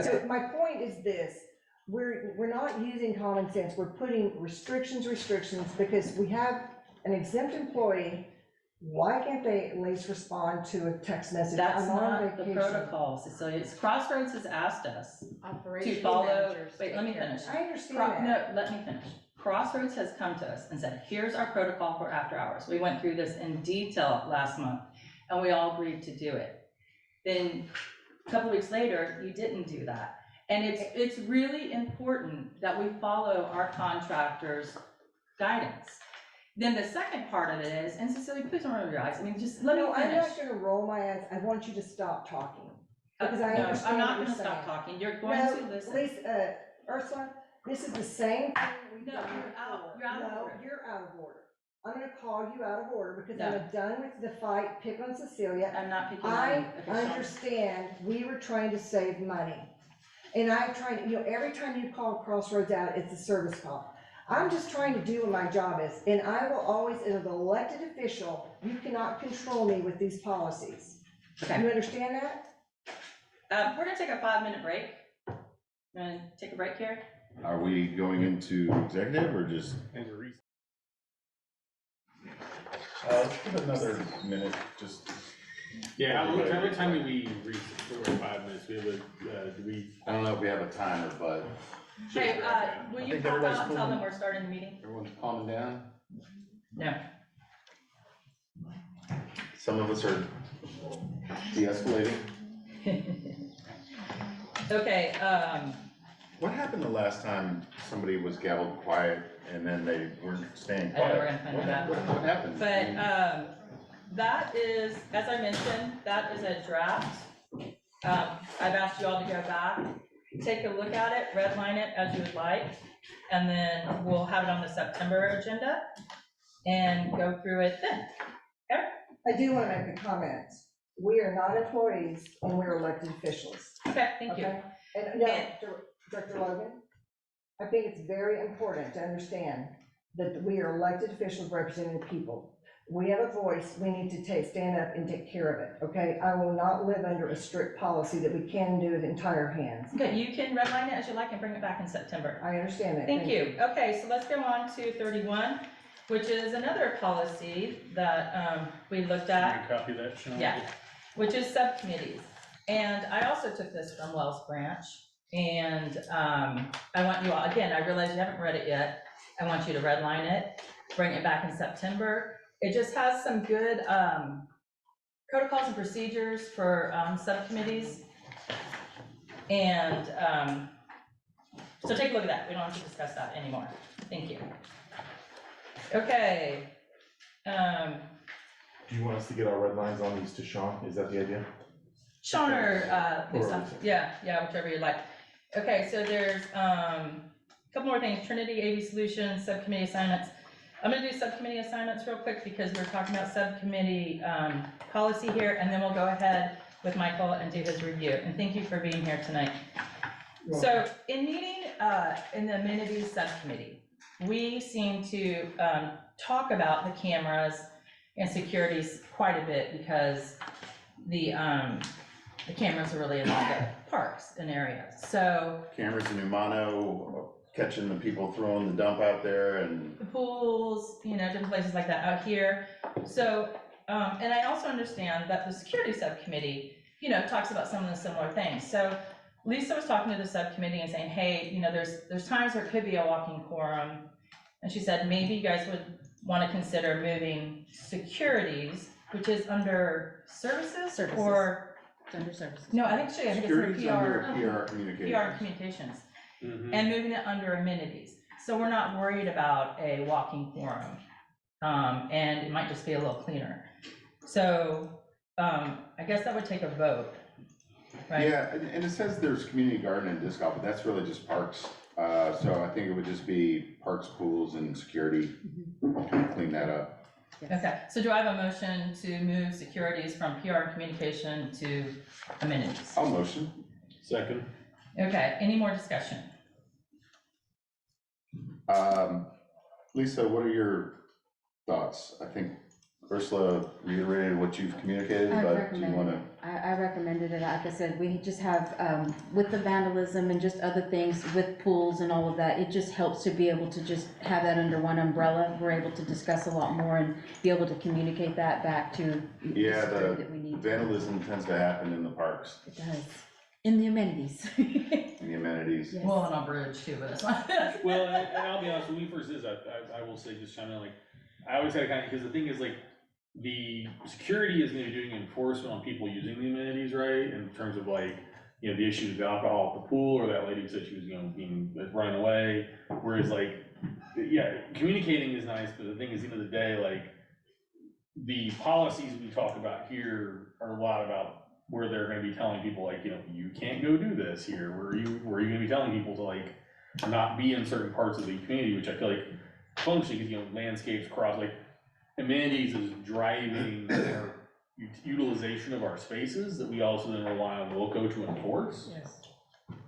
So my point is this, we're not using common sense, we're putting restrictions, because we have an exempt employee. Why can't they at least respond to a text message? That's I'm on not the vacation. protocol, Cecilia. Crossroads has asked us to Operation follow, managers wait, take let me care of finish. I understand No, that. let me finish. Crossroads has come to us and said, here's our protocol for after hours. We went through this in detail last month, and we all agreed to do it. Then, a couple weeks later, you didn't do that. And it's really important that we follow our contractors' guidance. Then the second part of it is, and Cecilia, please don't roll your eyes, I mean, just let me No, I'm finish. not gonna roll my eyes, I want you to stop talking. Because I No, understand I'm not what gonna you're stop saying. talking, you're going No, to listen. Lisa, Ursula, this is the same thing we've No, done you're out- before. you're out of No, order. you're out of order. I'm gonna call you out of order because No. I'm done with the fight, pick on Cecilia. I'm not picking on I you. Okay, Sean. understand we were trying to save money. And I tried, every time you call Crossroads out, it's a service call. I'm just trying to do what my job is, and I will always, as an elected official, you cannot control me with these policies. Okay. You understand that? We're gonna take a 5-minute break. You wanna take a break here? Are we going into executive or just? Let's give it another minute, just. Yeah, what time do we reach? We're 5 minutes, we have do we? I don't know if we have a timer, but Hey, will I you think pop everybody's out and tell cool. them we're starting the meeting? everyone's calming down. No. Some of us are de-escalating. Okay, What happened the last time somebody was gabbled quiet and then they weren't staying I know, quiet? we're gonna find What that out. What happened? but, that is, as I mentioned, that is a draft. I've asked you all to go back, take a look at it, redline it as you would like, and then we'll have it on the September agenda and go through it then. I do want to make a comment. We are not employees and we're elected officials. Okay, thank you. Okay? And no, Director Logan, I think it's very important to understand that we are elected officials representing the people. We have a voice, we need to stand up and take care of it, okay? I will not live under a strict policy that we can do with entire hands. Okay, you can redline it as you like and bring it back in September. I understand that. Thank you. Okay, so let's go on to 31, which is another policy that we looked at. Can you copy that, Sean? Yeah, which is subcommittees. And I also took this from Wells Branch, and I want you all, again, I realize you haven't read it yet. I want you to redline it, bring it back in September. It just has some good protocols and procedures for subcommittees. And So take a look at that, we don't have to discuss that anymore, thank you. Okay. Do you want us to get our red lines on these to Sean? Is that the idea? Sean or Or Lisa, Lisa. yeah, whichever you like. Okay, so there's a couple more things, Trinity AV Solutions, subcommittee assignments. I'm gonna do subcommittee assignments real quick because we're talking about subcommittee policy here, and then we'll go ahead with Michael and do his review, and thank you for being here tonight. So in meeting in the amenities subcommittee, we seem to talk about the cameras and securities quite a bit because the cameras are really in all the parks and areas. So Cameras in Umano, catching the people throwing the dump out there and. the pools, you know, different places like that out here. So, and I also understand that the security subcommittee, you know, talks about some of the similar things. So Lisa was talking to the subcommittee and saying, hey, you know, there's times where it could be a walking quorum. And she said, maybe you guys would want to consider moving securities, which is under services or? It's under services. No, I think it's under Security's under PR. PR communications. PR communications. And moving it under amenities. So we're not worried about a walking quorum. And it might just be a little cleaner. So, I guess that would take a vote, right? Yeah, and it says there's community garden and disc golf, but that's really just parks. So I think it would just be parks, pools, and security, clean that up. Okay, so do I have a motion to move securities from PR and communication to amenities? I'll motion. Second. Okay, any more discussion? Lisa, what are your thoughts? I think Ursula reiterated what you've communicated, but do you wanna? I recommended it, like I said, we just have, with the vandalism and just other things with pools and all of that, it just helps to be able to just have that under one umbrella. We're able to discuss a lot more and be able to communicate that back to the Yeah, security that we need. vandalism tends to happen in the parks, It does, in the amenities. in the amenities. Yes. Well, and on bridge too, but that's fine. Well, and I'll be honest, when we first did that, I will say, just chime in, like, I always had kind of, because the thing is, like, the security is gonna be doing enforcement on people using the amenities, right? In terms of like, you know, the issue with the alcohol at the pool, or that lady who said she was, you know, being, running away. Whereas like, yeah, communicating is nice, but the thing is, at the end of the day, like, the policies we talk about here are a lot about where they're gonna be telling people, like, you know, you can't go do this here, where are you gonna be telling people to like, not be in certain parts of the community, which I feel like functioning, because, you know, landscapes cross, like, amenities is driving our utilization of our spaces that we also then rely on Wilco to enforce. Yes.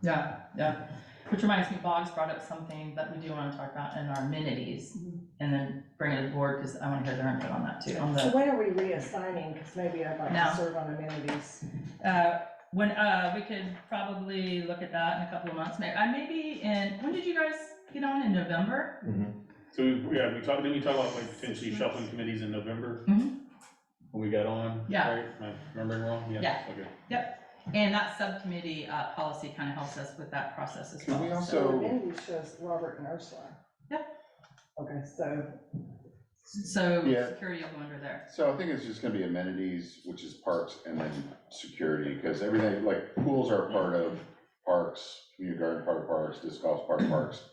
Yeah, which reminds me, Boggs brought up something that we do want to talk about in our amenities, and then bring it to the board, because I want to hear their input on that too, on So the, when are we reassigning? Because maybe I'd like No. to serve on amenities. when, we could probably look at that in a couple of months, maybe when did you guys get on, in November? So, we talked, didn't we talk about like potentially shuffling committees in November? Mhm. When we got on? Yeah. Right? Am I remembering wrong? Yeah. Okay. Yep, and that subcommittee, policy kind of helps us with that process as well. Can we so- also- So amenities shows Robert and Ursula. Yep. Okay, so So Yeah. security will go under there. So I think it's just gonna be amenities, which is parks, and then security, because everything, like, pools are part of parks, community garden part of parks, disc golf's part of parks.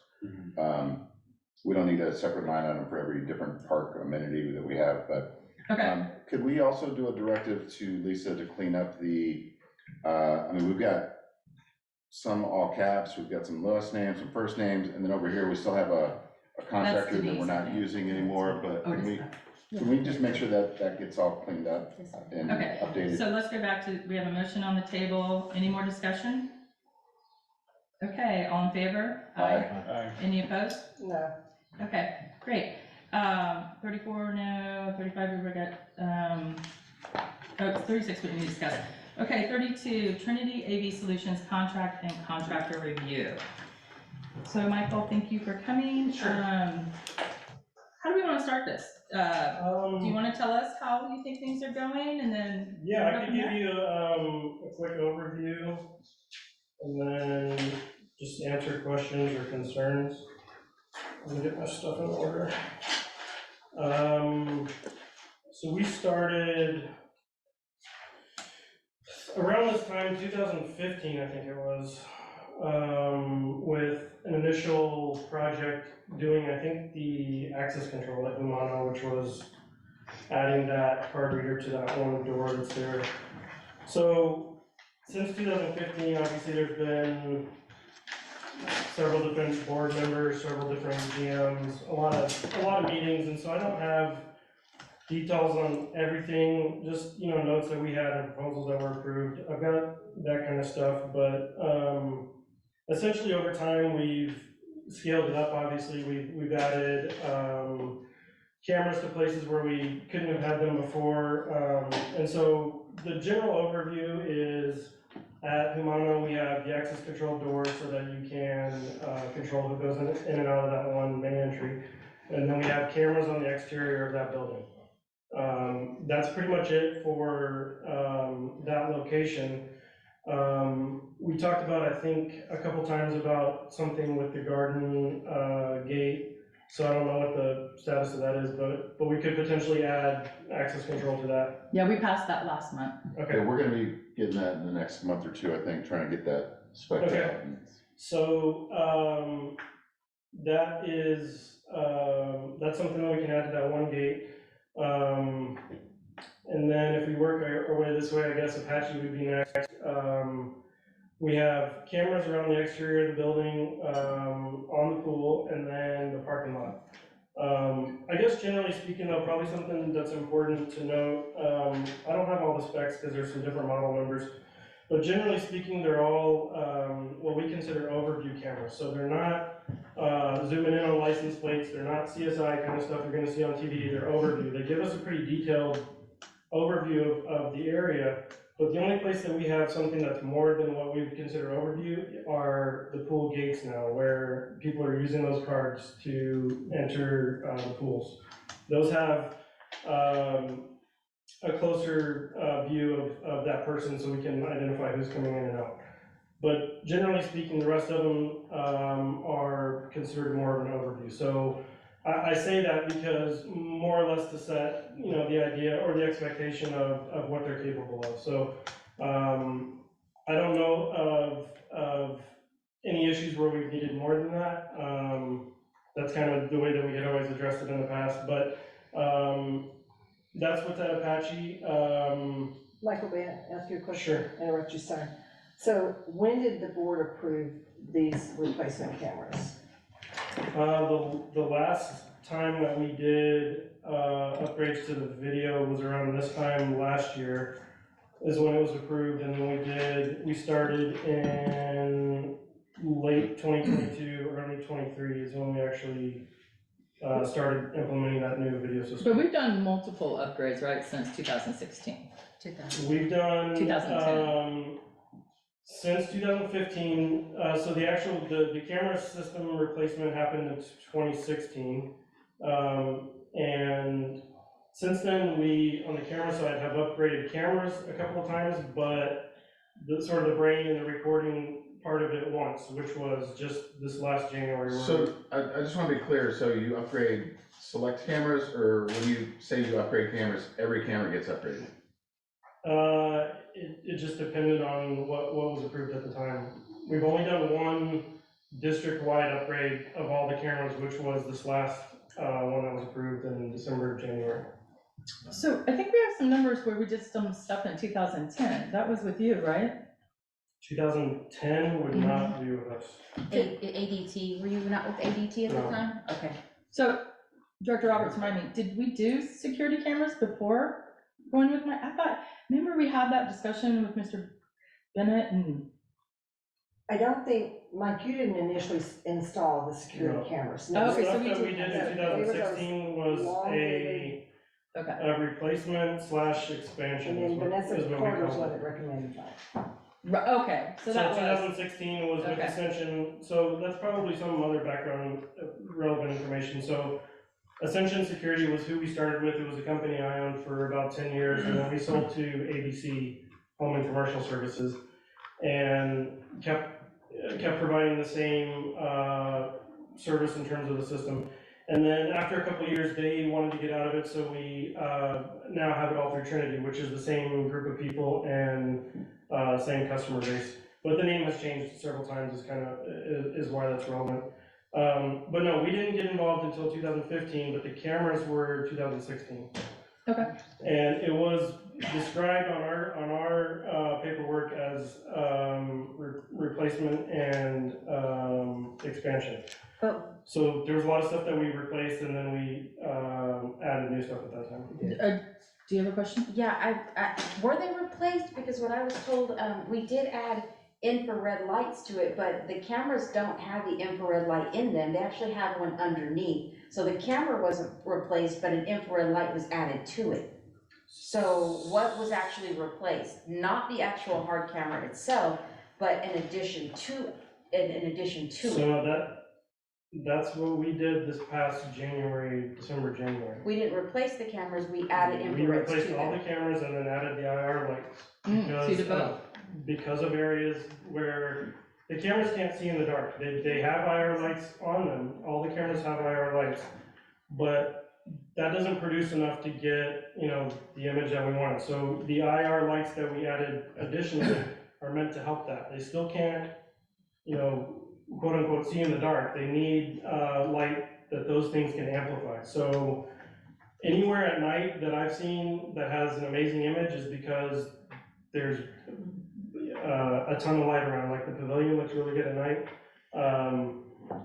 We don't need a separate line item for every different park amenity that we have, but. Okay, Could we also do a directive to Lisa to clean up the, I mean, we've got some all caps, we've got some last names, some first names, and then over here, we still have a contractor that we're not using anymore, but can we just make sure that that gets all cleaned up and okay, updated? so let's go back to, we have a motion on the table, any more discussion? Okay, all in favor? Aye. Any opposed? no. Okay, great. 34 no, 35 we got, 36 we didn't discuss. Okay, 32, Trinity AV Solutions contract and contractor review. So Michael, thank you for coming. Sure. How do we want to start this? Do you want to tell us how you think things are going, and then? Yeah, go I could from give there? you a quick overview, and then just answer questions or concerns. Let me get my stuff in order. So we started around this time, 2015, I think it was. with an initial project doing, I think, the access control at Humano, which was adding that card reader to that one door that's there. So since 2015, obviously there's been several different board members, several different GMs, a lot of meetings, and so I don't have details on everything, just, you know, notes that we had and proposals that were approved. I've got that kind of stuff, but essentially over time, we've scaled it up, obviously. We've added cameras to places where we couldn't have had them before. And so the general overview is at Humano, we have the access control doors so that you can control who goes in and out of that one main entry. And then we have cameras on the exterior of that building. That's pretty much it for that location. We talked about, I think, a couple times about something with the garden gate. So I don't know what the status of that is, but we could potentially add access control to that. Yeah, we passed that last month. Okay, we're gonna be getting that in the next month or two, I think, trying to get that spec Okay. out. So that is, that's something that we can add to that one gate. And then if we work our way this way, I guess Apache would be next. We have cameras around the exterior of the building, on the pool, and then the parking lot. I guess generally speaking, though, probably something that's important to note, I don't have all the specs because there's some different model numbers, but generally speaking, they're all what we consider overview cameras. So they're not zooming in on license plates, they're not CSI kind of stuff you're gonna see on TV, they're overview. They give us a pretty detailed overview of the area. But the only place that we have something that's more than what we would consider overview are the pool gates now, where people are using those cards to enter the pools. Those have a closer view of that person so we can identify who's coming in and out. But generally speaking, the rest of them are considered more of an overview. So I say that because more or less to set, you know, the idea or the expectation of what they're capable of. So I don't know of any issues where we've needed more than that. That's kind of the way that we had always addressed it in the past, but that's what's at Apache. Michael, may I ask you a question? Sure. Interrupt you, sorry. So when did the board approve these replacement cameras? The last time that we did upgrades to the video was around this time last year is when it was approved, and then we started in late 2022, early 23 is when we actually started implementing that new video system. But we've done multiple upgrades, right, since 2016? We've done 2010. Since 2015, so the camera system replacement happened in 2016. And since then, we, on the camera side, have upgraded cameras a couple of times, but the sort of the brain and the recording part of it once, which was just this last January. So I just want to be clear, so you upgrade select cameras, or when you say you upgrade cameras, every camera gets upgraded? It just depended on what was approved at the time. We've only done one district-wide upgrade of all the cameras, which was this last one that was approved in December, January. So I think we have some numbers where we did some stuff in 2010. That was with you, right? 2010 would not be with us. ADT, were you not with ADT at the No. time? Okay. So Director Roberts, remind me, did we do security cameras before going with I thought, remember we had that discussion with Mr. Bennett and. I don't think, Mike, you didn't initially install the security No. cameras. Oh, okay, so Stuff we that we did did that. in 2016 was Okay. a replacement / expansion. And then is what- Vanessa is what we Carter's call what it. it recommended by. Okay, so So that was. 2016 was with Okay. Ascension, so that's probably some other background relevant information. So Ascension Security was who we started with. It was a company I owned for about 10 years, and then we sold to ABC Home and Commercial Services, and kept providing the same service in terms of the system. And then after a couple of years, they wanted to get out of it, so we now have it all through Trinity, which is the same group of people and same customer base. but the name has changed several times, is why that's relevant. But no, we didn't get involved until 2015, but the cameras were 2016. Okay. And it was described on our paperwork as replacement and expansion. Oh. So there was a lot of stuff that we replaced, and then we added new stuff at that time. Do you have a question? Yeah, were they replaced? Because what I was told, we did add infrared lights to it, but the cameras don't have the infrared light in them. They actually have one underneath. So the camera wasn't replaced, but an infrared light was added to it. So what was actually replaced? Not the actual hard camera itself, but in addition to it. So that's what we did this past December, January. We didn't replace the cameras, we added infrareds to them. We replaced all the cameras and then added the IR lights. So you did both. Because of areas where the cameras can't see in the dark. They have IR lights on them, all the cameras have IR lights, but that doesn't produce enough to get, the image that we want. So the IR lights that we added additionally are meant to help that. They still can't, quote unquote, see in the dark. They need light that those things can amplify. So anywhere at night that I've seen that has an amazing image is because there's a ton of light around. Like the pavilion looks really good at night.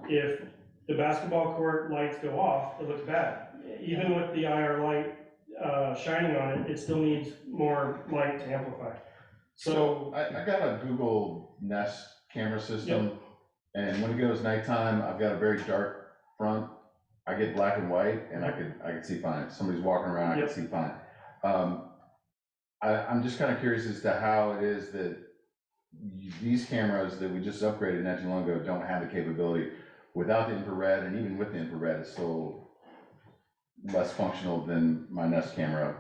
If the basketball court lights go off, it looks bad. Even with the IR light shining on it, it still needs more light to amplify. So I got a Google Nest camera system, and when it goes nighttime, I've got a very dark front. I get black and white, and I could see fine. If somebody's walking around, I can see fine. I'm just kind of curious as to how it is that these cameras that we just upgraded not too long ago don't have the capability without the infrared, and even with the infrared, it's still less functional than my Nest camera.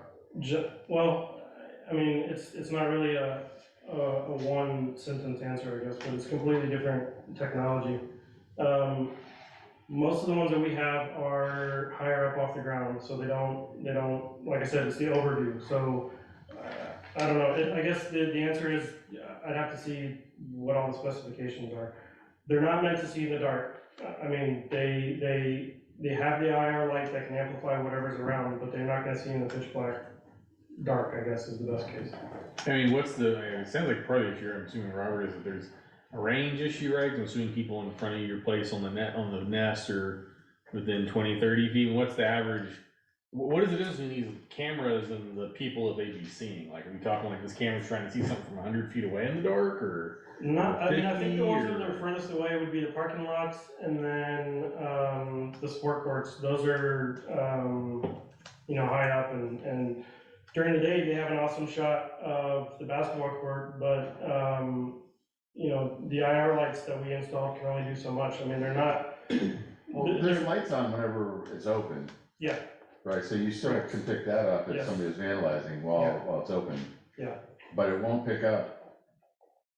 Well, I mean, it's not really a one sentence answer, I guess, but it's completely different technology. Most of the ones that we have are higher up off the ground, so they don't, like I said, it's the overview. So I don't know, I guess the answer is, I'd have to see what all the specifications are. They're not meant to see in the dark. I mean, they have the IR light that can amplify whatever's around, but they're not gonna see in the pitch black dark, I guess, is the best case. I mean, it sounds like part of the issue, I'm assuming, Robert, is that there's a range issue, right? I'm assuming people in front of your place on the Nest are within 20, 30 feet. What's the average? What is the difference between these cameras and the people that they'd be seeing? Like, are we talking like this camera's trying to see something from 100 feet away in the dark, or? I think the ones that are furthest away would be the parking lots, and then the sport courts. Those are high up, and during the day they have an awesome shot of the basketball court, but the IR lights that we install can only do so much. I mean, they're not. Well, there's lights on whenever it's open. Yeah. Right, so you still can pick that up if Yes. somebody's vandalizing while it's open. Yeah. But it won't pick up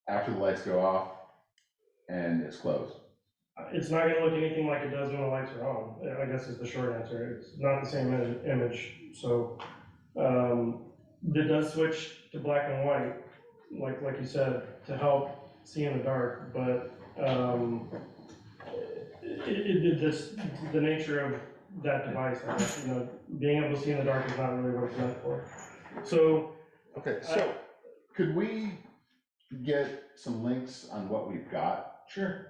after the lights go off and it's closed. It's not gonna look anything like it does when the lights are on, I guess is the short answer. It's not the same image, so, it does switch to black and white, like you said, to help see in the dark, but, the nature of that device, I guess, being able to see in the dark is not really what it's meant for. So. Okay, so could we get some links on what we've got? Sure.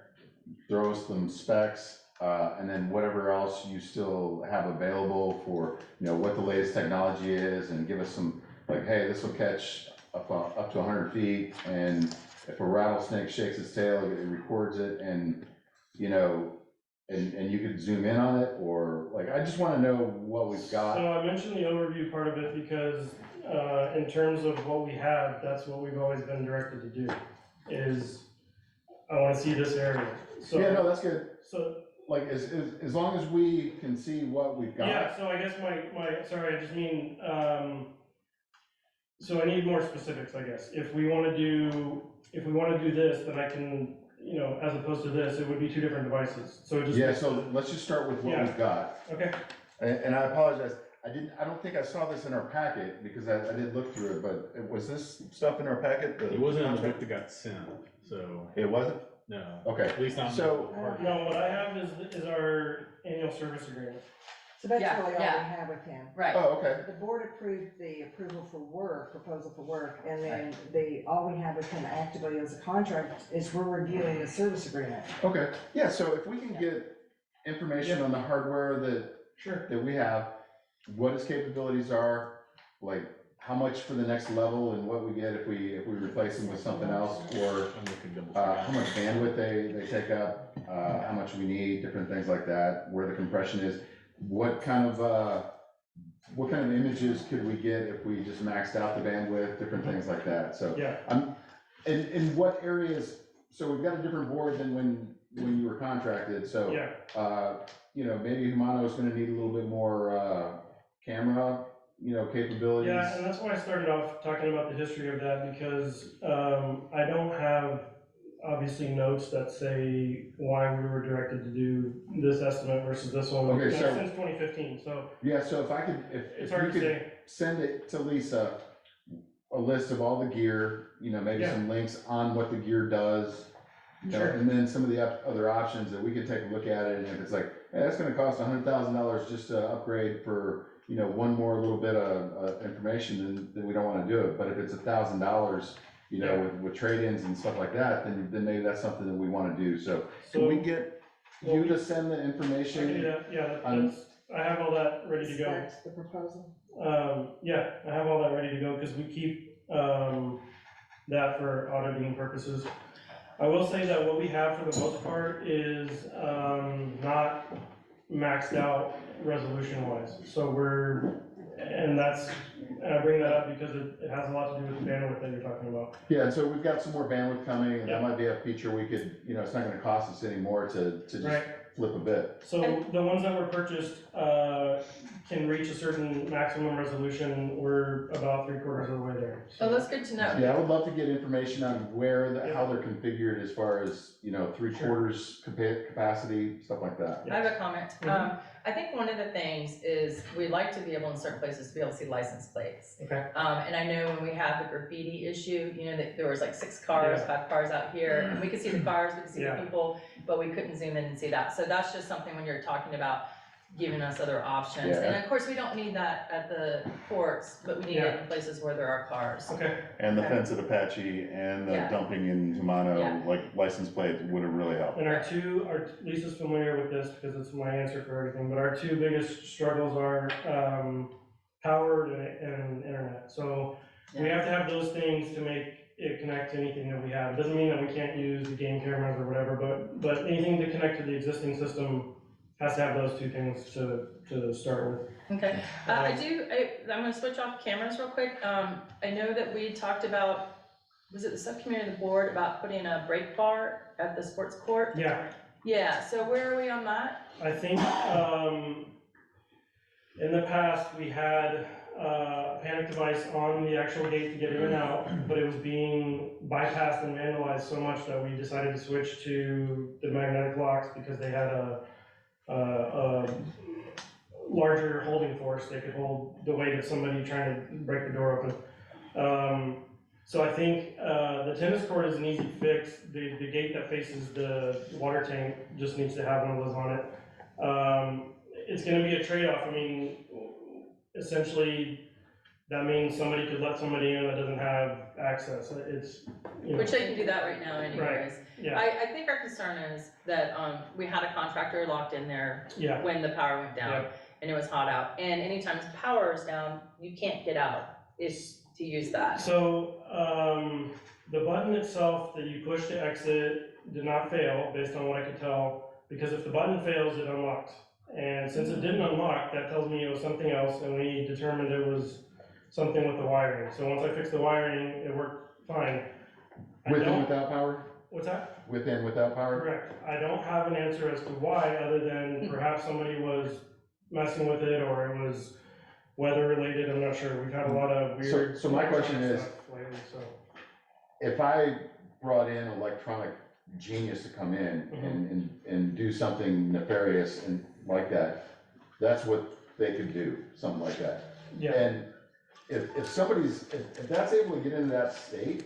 Throw us some specs, and then whatever else you still have available for, what the latest technology is, and give us some, like, hey, this will catch up to 100 feet, and if a rattlesnake shakes its tail, it records it, and, and you could zoom in on it, or, like, I just wanna know what we've got. So I mentioned the overview part of it because, in terms of what we have, that's what we've always been directed to do, is I wanna see this area. So, Yeah, no, that's good. So, like, as long as we can see what we've got. yeah, so I guess sorry, I just mean, so I need more specifics, I guess. If we wanna do this, then I can, as opposed to this, it would be two different devices, so it just. Yeah, so let's just start with what we've got. Okay. And I apologize, I don't think I saw this in our packet, because I did look through it, but was this stuff in our packet? It wasn't in the book that got sent. so, It wasn't? no. Okay, At least on. so- No, what I have is our annual service agreement. So that's Yeah, really all we yeah. have with him. Right. Oh, okay. The board approved the approval for work, proposal for work, and then all we have with him actively as a contract is we're reviewing the service agreement. Okay, yeah, so if we can get information on the hardware Sure. that we have, what his capabilities are, like how much for the next level and what we get if we replace them with something else, or how much bandwidth they take up, how much we need, different things like that, where the compression is, what kind of images could we get if we just maxed out the bandwidth, different things like that, so. Yeah. In what areas, so we've got a different board than when you were contracted, so. Yeah. You know, maybe Humano's gonna need a little bit more, camera, capabilities. Yeah, and that's why I started off talking about the history of that, because I don't have, obviously, notes that say why we were directed to do this estimate versus this one. Okay, so- Since 2015, so. Yeah, so if I could, It's if hard you to could say. send it to Lisa, a list of all the gear, maybe Yeah. some links on what the gear does. Sure. And then some of the other options that we could take a look at it, and if it's like, hey, that's gonna cost $100,000 just to upgrade for, one more little bit of information, then we don't wanna do it, but if it's $1,000, with trade-ins and stuff like that, then maybe that's something that we wanna do, so can we get you to send the I can do information? that, yeah, on- I have all that ready to go. That's the proposal. Yeah, I have all that ready to go, because we keep, that for auditing purposes. I will say that what we have for the most part is, not maxed out resolution wise, so and I bring that up because it has a lot to do with the bandwidth that you're talking about. Yeah, and so we've got some more bandwidth coming, and Yeah. that might be a feature we could, it's not gonna cost us any more to just Right. flip a bit. So the ones that were purchased, can reach a certain maximum resolution, we're about 3/4 of the way there. Oh, that's good to know. Yeah, I would love to get information on how they're configured as far as, 3/4 capacity, stuff like that. I have a comment. I think one of the things is we'd like to be able in certain places to be able to see license plates. Okay. And I know when we had the graffiti issue, that there was like 6 cars, 5 cars out here, and we could see the cars, we could see the Yeah. people, but we couldn't zoom in and see that. So that's just something when you're talking about giving us other options. Yeah. And of course, we don't need that at the ports, but we need it in places where there are cars. Okay. And the fence at Apache and the Yeah. dumping in Humano, Yeah. like license plate would have really helped. And Lisa's familiar with this because it's my answer for everything, but our 2 biggest struggles are, power and internet. So we have to have those things to make it connect to anything that we have. It doesn't mean that we can't use the game cameras or whatever, but anything to connect to the existing system has to have those 2 things to start with. Okay, I'm gonna switch off cameras real quick. I know that we talked about, was it the subcommittee of the board about putting a break bar at the sports court? Yeah, Yeah, so where are we on that? I think, in the past, we had a panic device on the actual gate to get in and out, but it was being bypassed and vandalized so much that we decided to switch to the magnetic locks because they had a larger holding force. They could hold the weight of somebody trying to break the door open. So I think the tennis court is an easy fix. The gate that faces the water tank just needs to have one of those on it. It's gonna be a trade-off. I mean, essentially, that means somebody could let somebody in that doesn't have access. It's, Which they can do that right now anyways. Right, yeah. I think our concern is that, we had a contractor locked in there Yeah. when the power went down, Yeah. and it was hot out, and anytime the power is down, you can't get out, is to use that. So, the button itself that you push to exit did not fail, based on what I could tell, because if the button fails, it unlocks. And since it didn't unlock, that tells me it was something else, and we determined it was something with the wiring. So once I fixed the wiring, it worked fine. With and without power? What's that? With and without power? Correct. I don't have an answer as to why, other than perhaps somebody was messing with it, or it was weather related, I'm not sure. We've had a lot of weird. So my question is, stuff lately, so. if I brought in an electronic genius to come in and do something nefarious and like that, that's what they could do, something like that. Yeah. And if that's able to get into that state,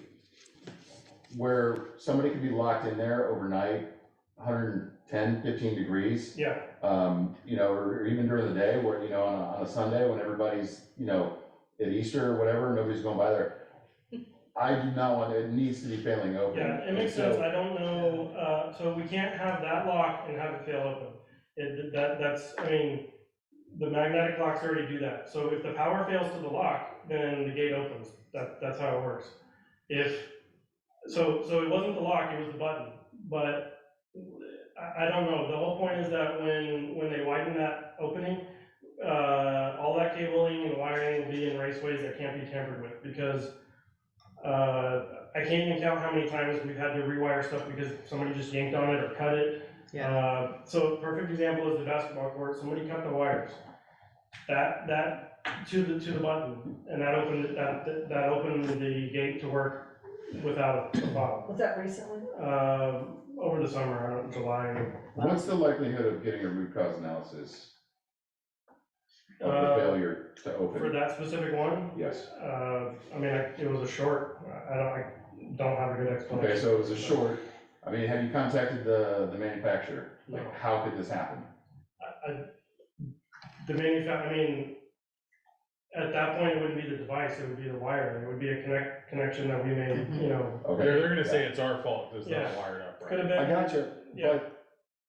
where somebody could be locked in there overnight, 110, 15 degrees. Yeah. You know, or even during the day where, you know, on a Sunday when everybody's, you know, at Easter or whatever, nobody's going by there. I do not want, it needs to be failing open. Yeah, it makes And so- sense, I don't know, so we can't have that lock and have it fail open. I mean, the magnetic locks already do that, so if the power fails to the lock, then the gate opens, that's how it works. So it wasn't the lock, it was the button, but I don't know, the whole point is that when they widen that opening, all that cabling and wiring will be in raceways that can't be tampered with, because I can't even count how many times we've had to rewire stuff because somebody just yanked on it or cut it. So perfect example is the basketball court, somebody cut the wires. That to the button, and that opened the gate to work without a problem. Was that recently? Over the summer, I don't know, July. What's the likelihood of getting a root cause analysis of the failure to open? For that specific one? Yes. I mean, it was a short, I don't have a good explanation. Okay, so it was a short. I mean, have you contacted the manufacturer? Like, how could this happen? I mean, at that point, it wouldn't be the device, it would be the wiring, it would be a connection that we made, you know. Okay. They're gonna say it's our fault, it's not Yeah. wired up, right? Could have been. I gotcha, Yeah.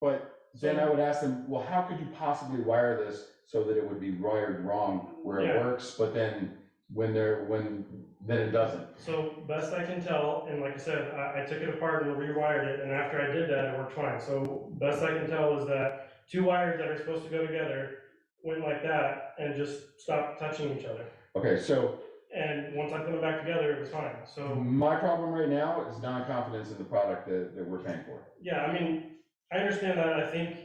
but then I would ask them, well, how could you possibly wire this so that it would be wired wrong where it Yeah. works, but then then it doesn't? So best I can tell, and like I said, I took it apart and rewired it, and after I did that, it worked fine. So best I can tell is that two wires that are supposed to go together went like that and just stopped touching each other. Okay, so And once I put them back together, it was fine, so. my problem right now is non-confidence in the product that we're paying for. Yeah, I mean, I understand that. I think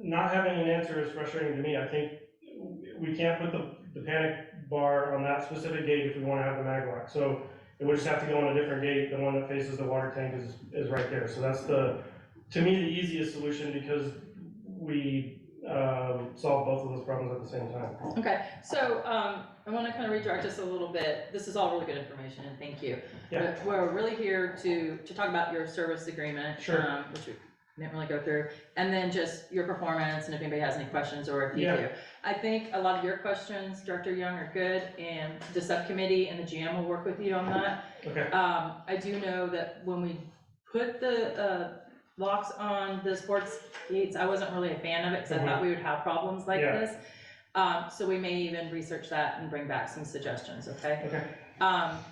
not having an answer is frustrating to me. I think we can't put the panic bar on that specific gate if we want to have the mag lock. So it would just have to go on a different gate. The one that faces the water tank is right there. So that's to me, the easiest solution, because we solve both of those problems at the same time. Okay, so I want to kind of redirect us a little bit. This is all really good information, and thank you. Yeah. But we're really here to talk about your service agreement, Sure. Which we didn't really go through, and then just your performance, and if anybody has any questions, or if you Yeah. do. I think a lot of your questions, Director Young, are good, and the subcommittee and the GM will work with you on that. Okay. I do know that when we put the locks on the sports gates, I wasn't really a fan of it, because I thought we would have problems like Yeah. this. So we may even research that and bring back some suggestions, okay? Okay.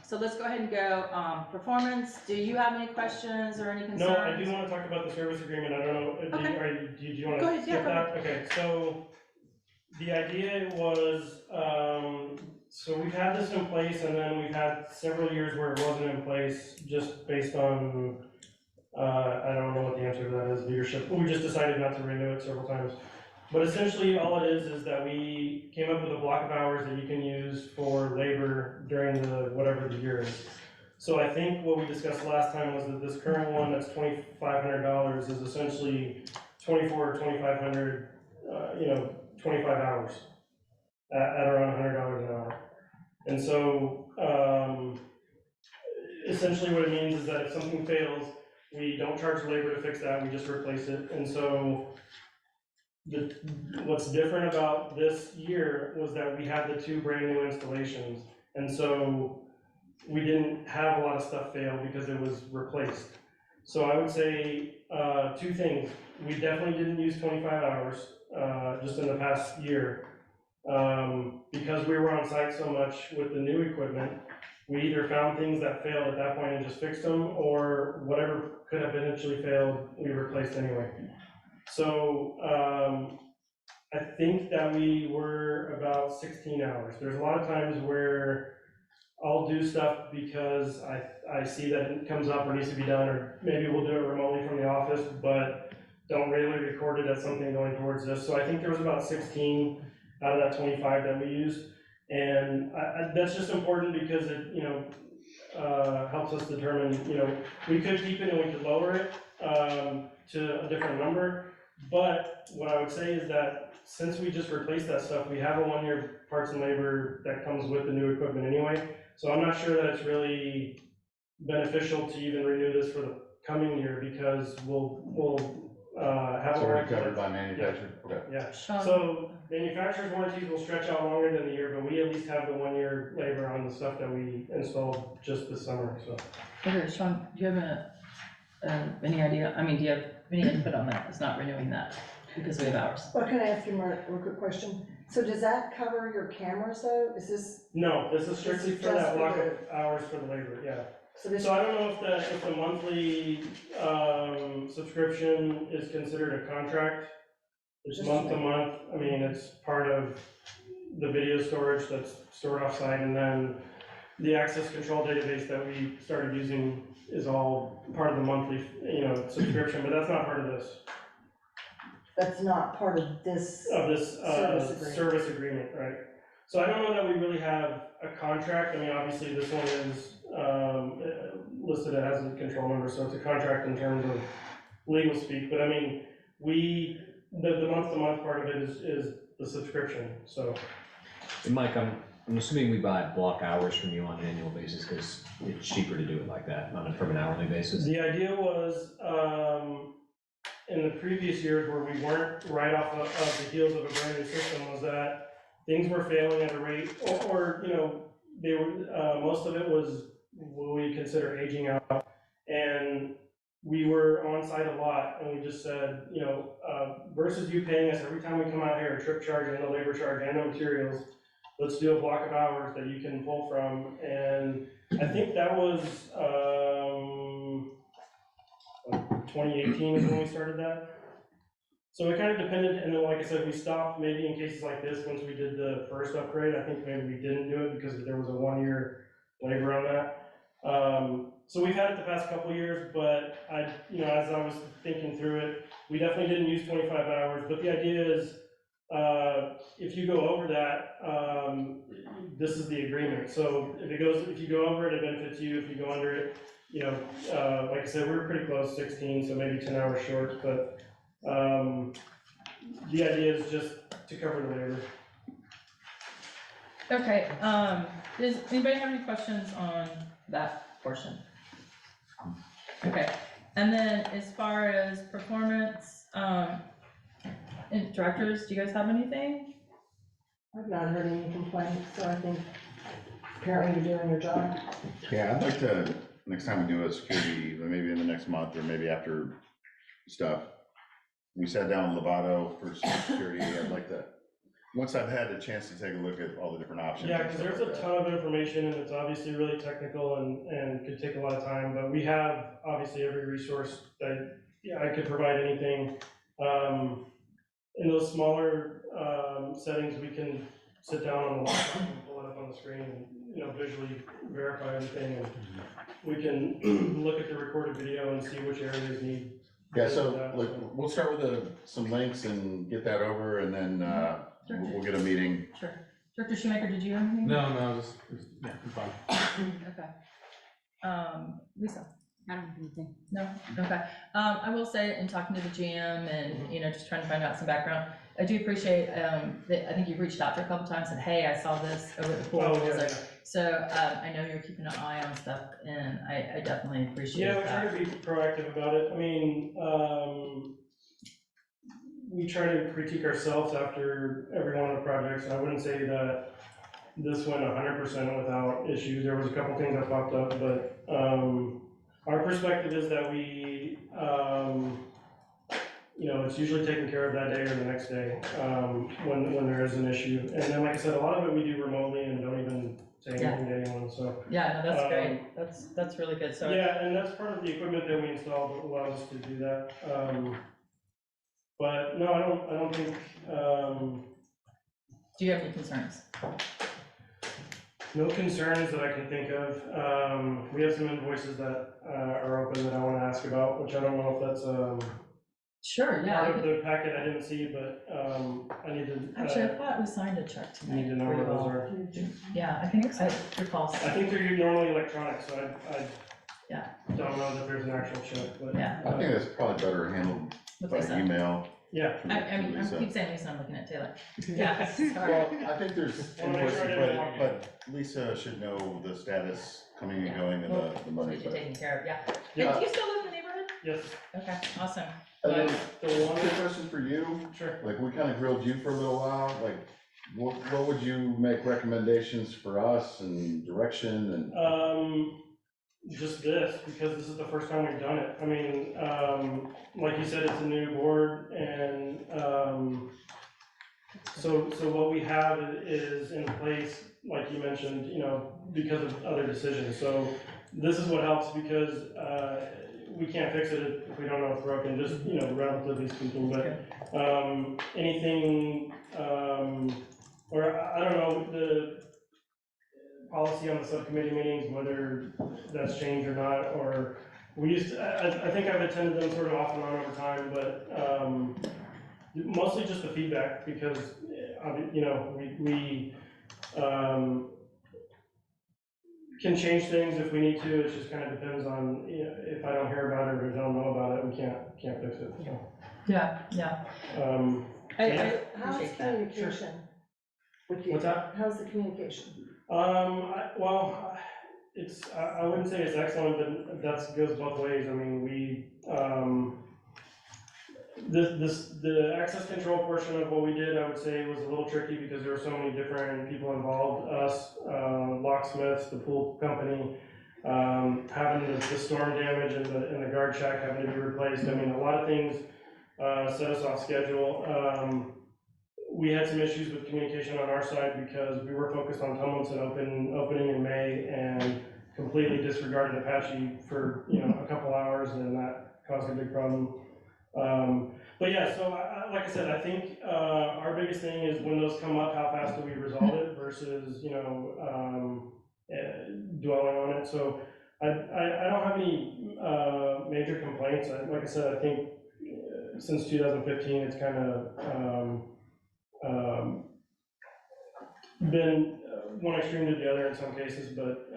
So let's go ahead and go, performance, do you have any questions or any concerns? No, I do want to talk about the service agreement. I don't know, do you want Go to ahead, skip yeah, go that? Okay, so the idea was, so we've had this in place, and then we've had several years where it wasn't in place, just based on, I don't know what the answer to that is, leadership. We just decided not to renew it several times. But essentially, all it is that we came up with a block of hours that you can use for labor during whatever the year is. So I think what we discussed last time was that this current one that's $2,500 is essentially 24 or 2,500, 25 hours at around $100 an hour. And so essentially what it means is that if something fails, we don't charge labor to fix that, we just replace it. And so what's different about this year was that we had the two brand new installations. And so we didn't have a lot of stuff fail because it was replaced. So I would say two things. We definitely didn't use 25 hours just in the past year. Because we were on site so much with the new equipment, we either found things that failed at that point and just fixed them, or whatever could have eventually failed, we replaced anyway. So I think that we were about 16 hours. There's a lot of times where I'll do stuff because I see that it comes up or needs to be done, or maybe we'll do it remotely from the office, but don't really record it as something going towards this. So I think there was about 16 out of that 25 that we used. And that's just important because it, helps us determine, we could keep it and we could lower it to a different number. But what I would say is that since we just replaced that stuff, we have a 1-year parts and labor that comes with the new equipment anyway. So I'm not sure that it's really beneficial to even renew this for the coming year, because we'll have. It's already covered by manufacturer, okay. Yeah, Sean? so manufacturer's warranties will stretch out longer than the year, but we at least have the 1 year labor on the stuff that we installed just this summer, so. Okay, Sean, do you have any idea, I mean, do you have any input on that? It's not renewing that because we have ours. Well, can I ask you a real quick question? So does that cover your cameras though? Is this, No, this is strictly This is for just that for block the- of hours for the labor, yeah. so this, So I don't know if the monthly, subscription is considered a contract. It's Just month to like- month, I mean, it's part of the video storage that's stored offsite, and then the access control database that we started using is all part of the monthly, subscription, but that's not part of this, that's not part of this, service agreement. service agreement, right? So I don't know that we really have a contract, I mean, obviously this one is, listed as a control number, so it's a contract in terms of legal speak, but I mean, the month-to-month part of it is the subscription, so. And Mike, I'm assuming we buy block hours from you on an annual basis, because it's cheaper to do it like that, from an hourly basis. The idea was, in the previous years where we weren't right off of the heels of a brand new system, was that things were failing at a rate, or they were, most of it was what we consider aging out. And we were on site a lot, and we just said, versus you paying us every time we come out here, a trip charge and a labor charge and the materials, let's do a block of hours that you can pull from. And I think that was, 2018 is when we started that. So it kind of depended, and then like I said, we stopped maybe in cases like this, once we did the first upgrade. I think maybe we didn't do it because there was a 1 year labor on that. So we've had it the past couple years, but as I was thinking through it, we definitely didn't use 25 hours, but the idea is, if you go over that, this is the agreement. So if you go over it, it benefits you. If you go under it, like I said, we were pretty close, 16, so maybe 10 hours short, but, the idea is just to cover the labor. Okay, does anybody have any questions on that portion? Okay, and then as far as performance, and directors, do you guys have anything? I've not heard any complaints, so I think apparently you're doing your job. Yeah, I'd like to, next time we do a security, maybe in the next month, or maybe after stuff, we sat down with Lovato for some security. I'd like to, once I've had a chance to take a look at all the different options. Yeah, and because stuff there's like a that. ton of information, and it's obviously really technical and could take a lot of time, but we have obviously every resource that, I could provide anything. In those smaller, settings, we can sit down on the laptop and pull it up on the screen and, visually verify everything, and we can look at the recorded video and see which areas need. Yeah, so like, we'll start with some links and get that over, and then, we'll get a meeting. Sure. Director Shoemaker, did you have anything? No, just, yeah, I'm fine. Okay. Lisa? I don't have anything. No? Okay. I will say, in talking to the GM and, just trying to find out some background, I do appreciate, that I think you've reached out to a couple times and said, hey, I saw this over the pool. Oh, yeah. So, I know you're keeping an eye on stuff, and I definitely appreciate Yeah, we that. try to be proactive about it. I mean, we try to critique ourselves after every one of the projects, and I wouldn't say that this went 100% without issues. There was a couple things that popped up, but, our perspective is that we, it's usually taken care of that day or the next day, when there is an issue. And then, like I said, a lot of it we do remotely and don't even say anything to anyone, so. Yeah, no, that's great. That's really good, so. Yeah, and that's part of the equipment that we installed that allows us to do that. But no, I don't think, Do you have any concerns? no concerns that I can think of. We have some invoices that are open that I want to ask about, which I don't know if that's Sure, yeah. part of the packet I didn't see, but I need to. Actually, I thought we signed a check tonight. Need to know for where you those all. are. Yeah, I think I recall. I think they're normally electronic, so I Yeah. don't know that there's an actual check, but. Yeah. I think that's probably better handled What by they said. email. Yeah. I Lisa. keep saying Lisa, I'm looking at Taylor. Yeah, sorry. Well, I think there's Wanna make invoices, sure I didn't but Lisa should know the status coming and going and the money, Get you but. taken care of, yeah. Yeah. And do you still live in the neighborhood? Yes. Okay, awesome. And then, The one, quick question for you, sure. like, we kind of grilled you for a little while, like, what would you make recommendations for us and direction and? Just this, because this is the first time we've done it. I mean, like you said, it's a new board and, so what we have is in place, like you mentioned, you know, because of other decisions. So this is what helps because, we can't fix it if we don't know it's broken, just, you know, relatively speaking, but, anything, or I don't know, the policy on the subcommittee meetings, whether that's changed or not, or we used to, I think I've attended them sort of off and on over time, but, mostly just the feedback, because, you know, we can change things if we need to, it just kind of depends on, you know, if I don't hear about it or if I don't know about it, we can't fix it, so. Yeah, yeah. Yeah. How's Appreciate that. communication with you? What's that? How's the communication? Well, it's, I wouldn't say it's excellent, but that goes both ways. I mean, we, the access control portion of what we did, I would say was a little tricky because there were so many different people involved, us, locksmiths, the pool company, having the storm damage and the guard shack having to be replaced. I mean, a lot of things, set us off schedule. We had some issues with communication on our side because we were focused on Tomlinson opening in May and completely disregarded Apache for, you know, a couple hours, and that caused a big problem. But yeah, so like I said, I think our biggest thing is when those come up, how fast do we resolve it versus, you know, dwelling on it. So I don't have any major complaints. Like I said, I think since 2015, it's kind of been one extreme to the other in some cases, but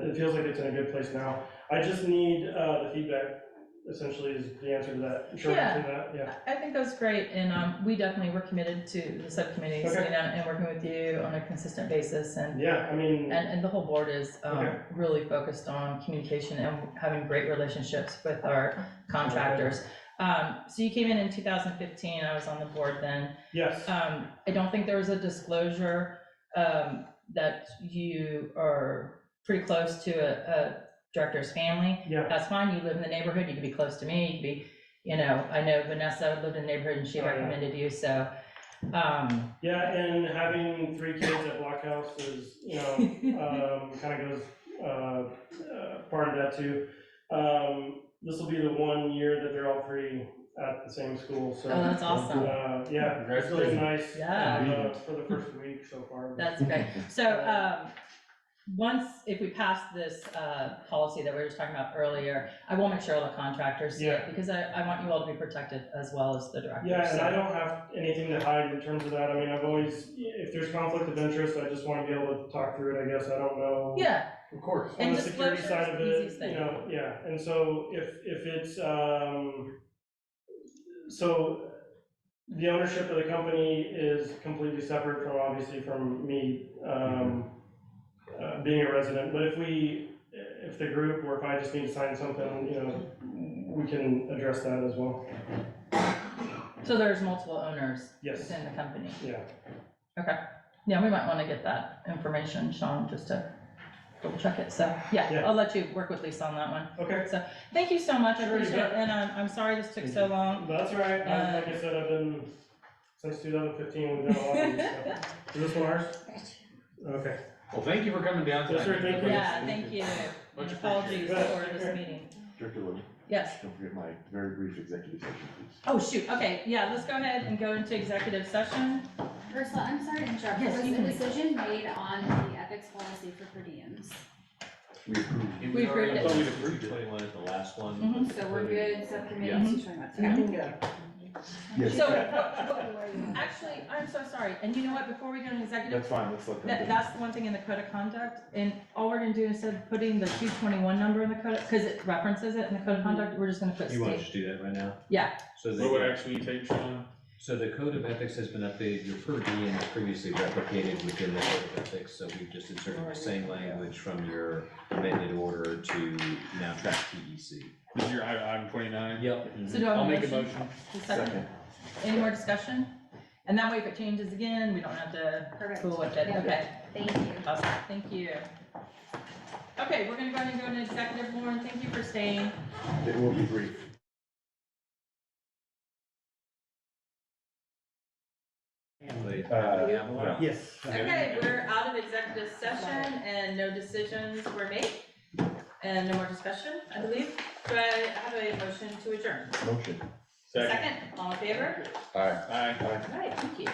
it feels like it's in a good place now. I just need the feedback, essentially, is the answer to that. Short answer to that, yeah. I think that's great, and we definitely, we're committed to the subcommittee, Okay. sitting down and working with you on a consistent basis, and Yeah, I mean, and the whole board is Okay. really focused on communication and having great relationships with our contractors. So you came in 2015, I was on the board then. yes. I don't think there was a disclosure that you are pretty close to a director's family. Yeah. That's fine, you live in the neighborhood, you could be close to me, you could be, you know, I know Vanessa lived in the neighborhood and she Oh, yeah. recommended you, so. Yeah, and having 3 kids at Blockhouse is, you know, kind of goes, part of that too. This will be the 1 year that they're all 3 at the same school, so. Oh, that's awesome. Yeah, it's really nice. Yeah. For the first week so far. That's great. So, if we pass this, policy that we were just talking about earlier, I will make sure all the contractors see it, Yeah. because I want you all to be protected as well as the directors. Yeah, and so- I don't have anything to hide in terms of that. I mean, I've always, if there's conflict of interest, I just want to be able to talk through it, I guess. I don't know. Yeah. Of course. On And the security disclosure side is of the easiest it, thing. you know, yeah. And so if it's, so the ownership of the company is completely separate from, obviously, from me, being a resident. But if the group, or if I just need to sign something, you know, we can address that as well. So there's multiple owners Yes. within the company. Yeah. Okay. Yeah, we might want to get that information, Sean, just to double check it. So, yeah, Yeah. I'll let you work with Lisa on that one. Okay. So, thank you so much. I Sure, you appreciate it. bet. And I'm sorry this took so long. That's all right. Like I said, I've been, since 2015, we've done a lot of these, so. Is this one ours? Okay. Well, thank you for coming down Yes, tonight. sir, thank you. Yeah, thank you. Much And apologies appreciated. for this meeting. Director Lilly, Yes. don't forget my very brief executive session, please. Oh, shoot. Okay, yeah, let's go ahead and go into executive session. Ursula, I'm sorry to interrupt. Yes, Was you a can. decision made on the ethics policy for per diems? We approved. We approved it. I thought we'd approved 21 at the last one. Mhm. So we're good, subcommittee, Yeah. 221. I can go. Yes. So, actually, I'm so sorry, and you know what, before we go into executive, That's fine, let's let them. that's the one thing in the code of conduct, and all we're gonna do instead of putting the 221 number in the code, because it references it in the code of conduct, we're just gonna put You want to state. just do that right now? Yeah. So What would the, action you take, Sean? so the code of ethics has been updated, your per diem was previously replicated within the code of ethics, so we've just inserted the same language from your amended order to now track TEC. Is your item 29? Yep. So do I have a I'll make a motion? motion. Second. Any more discussion? And that way if it changes again, we don't have to Perfect. fool with it, Yeah. okay? Thank you. Awesome, thank you. Okay, we're gonna go ahead and go into executive, Lauren, thank you for staying. It will be brief. No. Yes. Okay, we're out of executive session and no decisions were made and no more discussion, I believe. Do I have a motion to adjourn? Motion. Second, all in favor? Aye. Aye. All right, thank you.